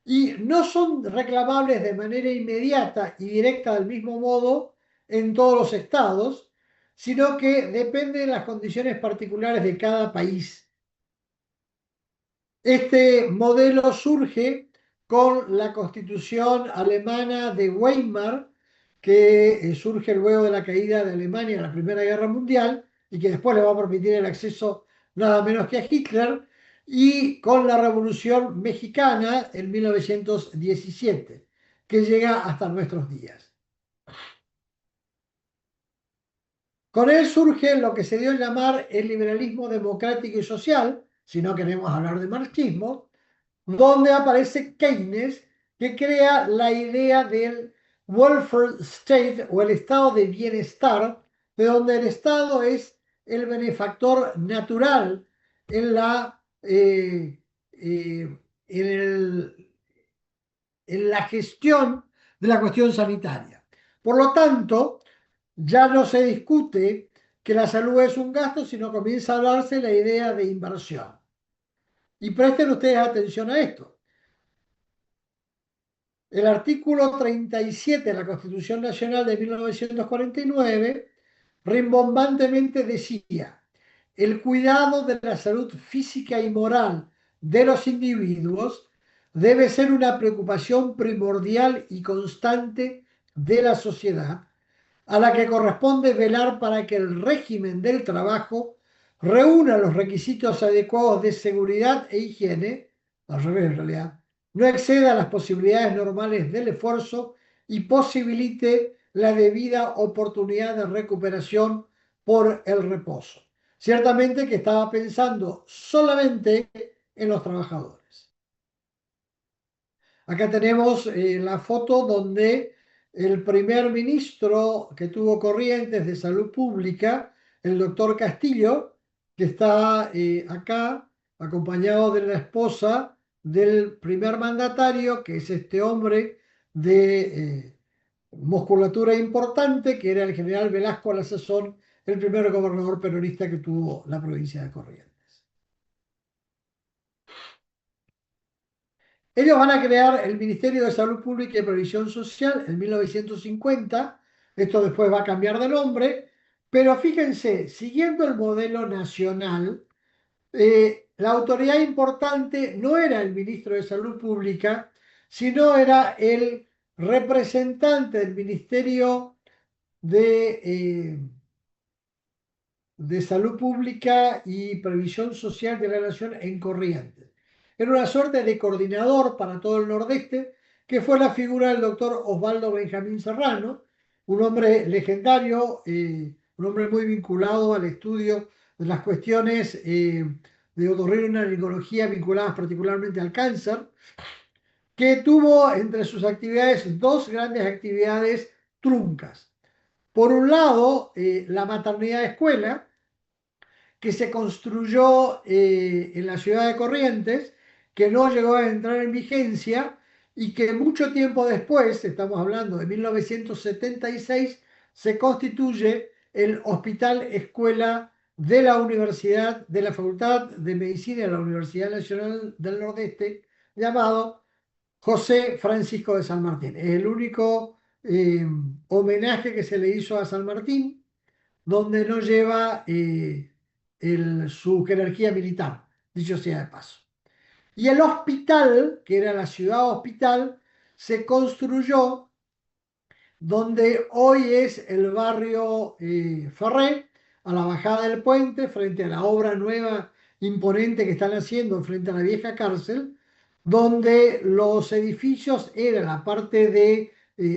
y no son reclamables de manera inmediata y directa del mismo modo en todos los estados, sino que depende de las condiciones particulares de cada país. Este modelo surge con la Constitución alemana de Weimar, que surge luego de la caída de Alemania en la Primera Guerra Mundial y que después le va a permitir el acceso nada menos que a Hitler, y con la Revolución Mexicana en 1917, que llega hasta nuestros días. Con él surge lo que se dio a llamar el liberalismo democrático y social, si no queremos hablar de marxismo, donde aparece Keynes, que crea la idea del welfare state o el estado de bienestar, de donde el Estado es el benefactor natural en en la gestión de la cuestión sanitaria. Por lo tanto, ya no se discute que la salud es un gasto, sino comienza a hablarse la idea de inversión. Y presten ustedes atención a esto. El artículo 37 de la Constitución Nacional de 1949 rimbombantemente decía: el cuidado de la salud física y moral de los individuos debe ser una preocupación primordial y constante de la sociedad, a la que corresponde velar para que el régimen del trabajo reúna los requisitos adecuados de seguridad e higiene, al revés en realidad, no exceda las posibilidades normales del esfuerzo y posibilite la debida oportunidad de recuperación por el reposo. Ciertamente que estaba pensando solamente en los trabajadores. Acá tenemos la foto donde el primer ministro que tuvo Corrientes de Salud Pública, el doctor Castillo, que está acá acompañado de la esposa del primer mandatario, que es este hombre de musculatura importante, que era el general Velasco a la sazón, el primer gobernador peronista que tuvo la provincia de Corrientes. Ellos van a crear el Ministerio de Salud Pública y Previsión Social en 1950. Esto después va a cambiar de nombre, pero fíjense, siguiendo el modelo nacional, la autoridad importante no era el ministro de Salud Pública, sino era el representante del Ministerio de Salud Pública y Previsión Social de la Nación en Corrientes. Era una suerte de coordinador para todo el Nordeste, que fue la figura del doctor Osvaldo Benjamín Serrano, un hombre legendario, un hombre muy vinculado al estudio de las cuestiones de otorrinolaringología vinculadas particularmente al cáncer, que tuvo entre sus actividades dos grandes actividades truncas. Por un lado, la maternidad escuela, que se construyó en la ciudad de Corrientes, que no llegó a entrar en vigencia y que mucho tiempo después, estamos hablando de 1976, se constituye el Hospital Escuela de la Universidad, de la Facultad de Medicina de la Universidad Nacional del Nordeste, llamado José Francisco de San Martín. Es el único homenaje que se le hizo a San Martín donde no lleva su jerarquía militar, dicho sea de paso. Y el hospital, que era la ciudad hospital, se construyó donde hoy es el barrio Ferré, a la bajada del puente, frente a la obra nueva imponente que están haciendo frente a la vieja cárcel, donde los edificios eran la parte de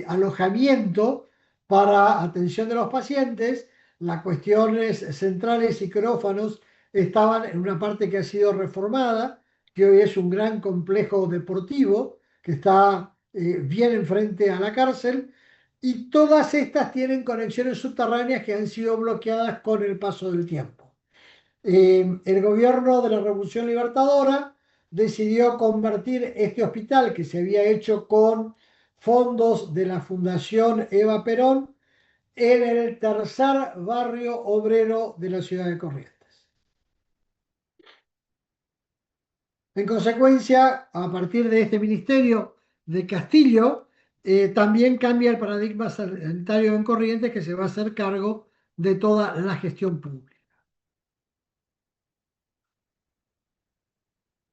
alojamiento para atención de los pacientes, las cuestiones centrales y quirófanos estaban en una parte que ha sido reformada, que hoy es un gran complejo deportivo que está bien enfrente a la cárcel, y todas estas tienen conexiones subterráneas que han sido bloqueadas con el paso del tiempo. El gobierno de la Revolución Libertadora decidió convertir este hospital, que se había hecho con fondos de la Fundación Eva Perón, en el tercer barrio obrero de la ciudad de Corrientes. En consecuencia, a partir de este ministerio de Castillo, también cambia el paradigma sanitario en Corrientes, que se va a hacer cargo de toda la gestión pública.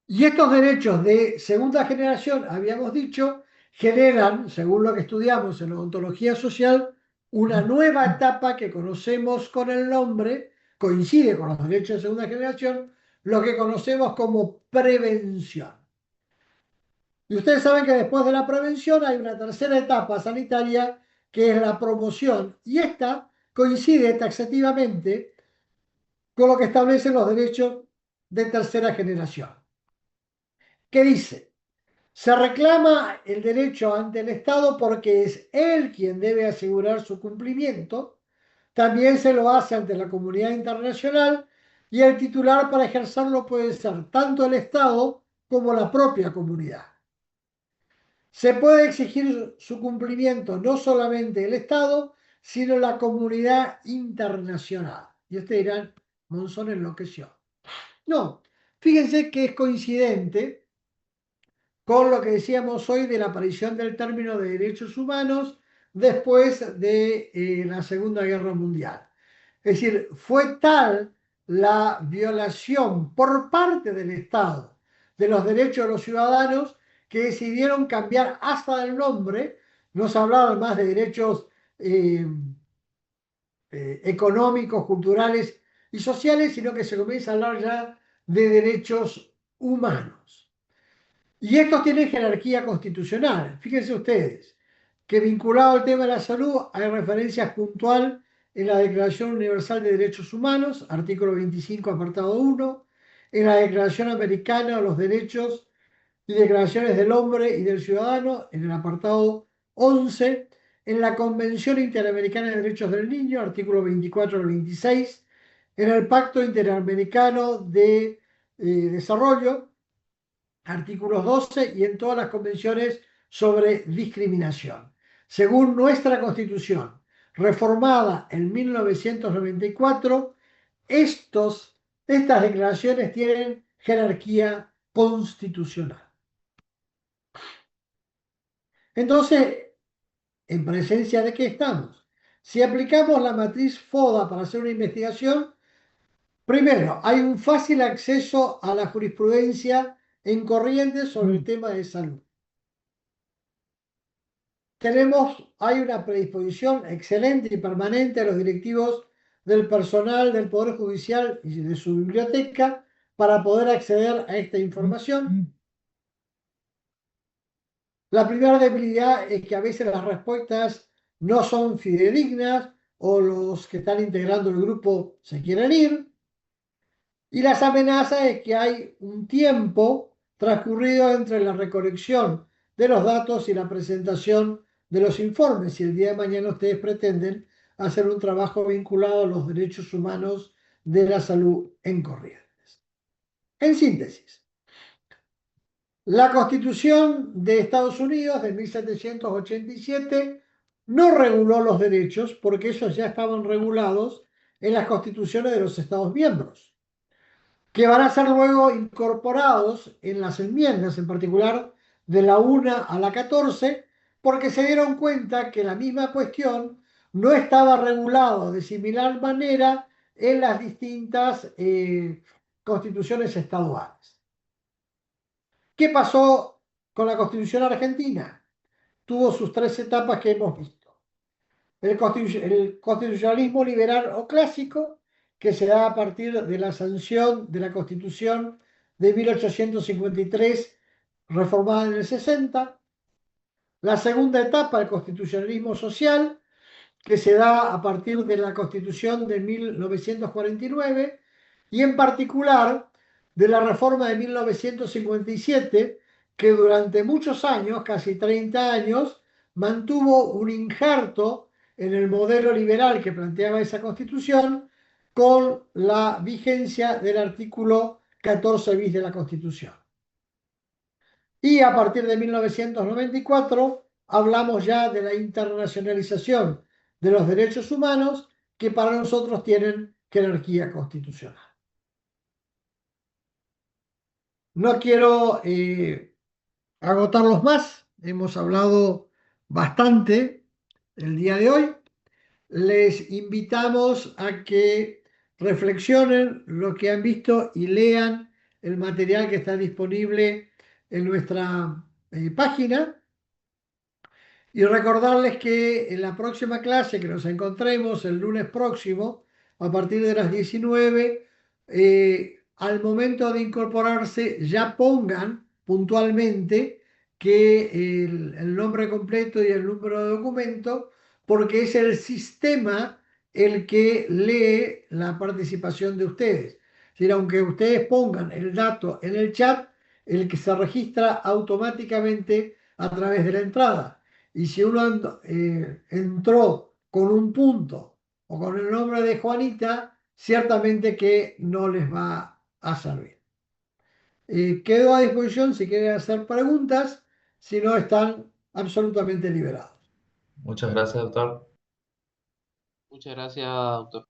Y estos derechos de segunda generación, habíamos dicho, generan, según lo que estudiamos en la ontología social, una nueva etapa que conocemos con el nombre, coincide con los derechos de segunda generación, lo que conocemos como prevención. Y ustedes saben que después de la prevención hay una tercera etapa sanitaria que es la promoción. Y esta coincide taxativamente con lo que establecen los derechos de tercera generación. ¿Qué dice? Se reclama el derecho ante el Estado porque es él quien debe asegurar su cumplimiento. También se lo hace ante la comunidad internacional y el titular para ejercerlo puede ser tanto el Estado como la propia comunidad. Se puede exigir su cumplimiento no solamente el Estado, sino la comunidad internacional. Y ustedes dirán, Monzón enloqueció. No, fíjense que es coincidente con lo que decíamos hoy de la aparición del término de derechos humanos después de la Segunda Guerra Mundial. Es decir, fue tal la violación por parte del Estado de los derechos de los ciudadanos que decidieron cambiar hasta el nombre, no se hablaba más de derechos económicos, culturales y sociales, sino que se comienza a hablar ya de derechos humanos. Y estos tienen jerarquía constitucional. Fíjense ustedes que vinculado al tema de la salud hay referencias puntual en la Declaración Universal de Derechos Humanos, artículo 25, apartado 1, en la Declaración Americana de los Derechos y Declaraciones del Hombre y del Ciudadano, en el apartado 11, en la Convención Interamericana de Derechos del Niño, artículo 24 al 26, en el Pacto Interamericano de Desarrollo, artículos 12, y en todas las convenciones sobre discriminación. Según nuestra Constitución, reformada en 1994, estas declaraciones tienen jerarquía constitucional. Entonces, ¿en presencia de qué estamos? Si aplicamos la matriz FODA para hacer una investigación, primero, hay un fácil acceso a la jurisprudencia en corriente sobre el tema de salud. Hay una predisposición excelente y permanente a los directivos del personal del Poder Judicial y de su biblioteca para poder acceder a esta información. La primera debilidad es que a veces las respuestas no son fidedignas o los que están integrando el grupo se quieren ir. Y las amenazas es que hay un tiempo transcurrido entre la recolección de los datos y la presentación de los informes. Si el día de mañana ustedes pretenden hacer un trabajo vinculado a los derechos humanos de la salud en Corrientes. En síntesis, la Constitución de Estados Unidos de 1787 no reguló los derechos porque esos ya estaban regulados en las constituciones de los Estados miembros, que van a ser luego incorporados en las enmiendas, en particular de la 1 a la 14, porque se dieron cuenta que la misma cuestión no estaba regulada de similar manera en las distintas constituciones estaduales. ¿Qué pasó con la Constitución argentina? Tuvo sus tres etapas que hemos visto. El constitucionalismo liberal o clásico, que se da a partir de la sanción de la Constitución de 1853, reformada en el 60. La segunda etapa, el constitucionalismo social, que se da a partir de la Constitución de 1949 y en particular de la reforma de 1957, que durante muchos años, casi 30 años, mantuvo un injerto en el modelo liberal que planteaba esa Constitución con la vigencia del artículo 14 bis de la Constitución. Y a partir de 1994 hablamos ya de la internacionalización de los derechos humanos que para nosotros tienen jerarquía constitucional. No quiero agotarlos más, hemos hablado bastante el día de hoy. Les invitamos a que reflexionen lo que han visto y lean el material que está disponible en nuestra página. Y recordarles que en la próxima clase que nos encontremos el lunes próximo, a partir de las 19, al momento de incorporarse ya pongan puntualmente que el nombre completo y el número de documento, porque es el sistema el que lee la participación de ustedes. Es decir, aunque ustedes pongan el dato en el chat, el que se registra automáticamente a través de la entrada. Y si uno entró con un punto o con el nombre de Juanita, ciertamente que no les va a servir. Quedo a disposición si quieren hacer preguntas, si no están absolutamente liberados. Muchas gracias, doctor. Muchas gracias, doctor.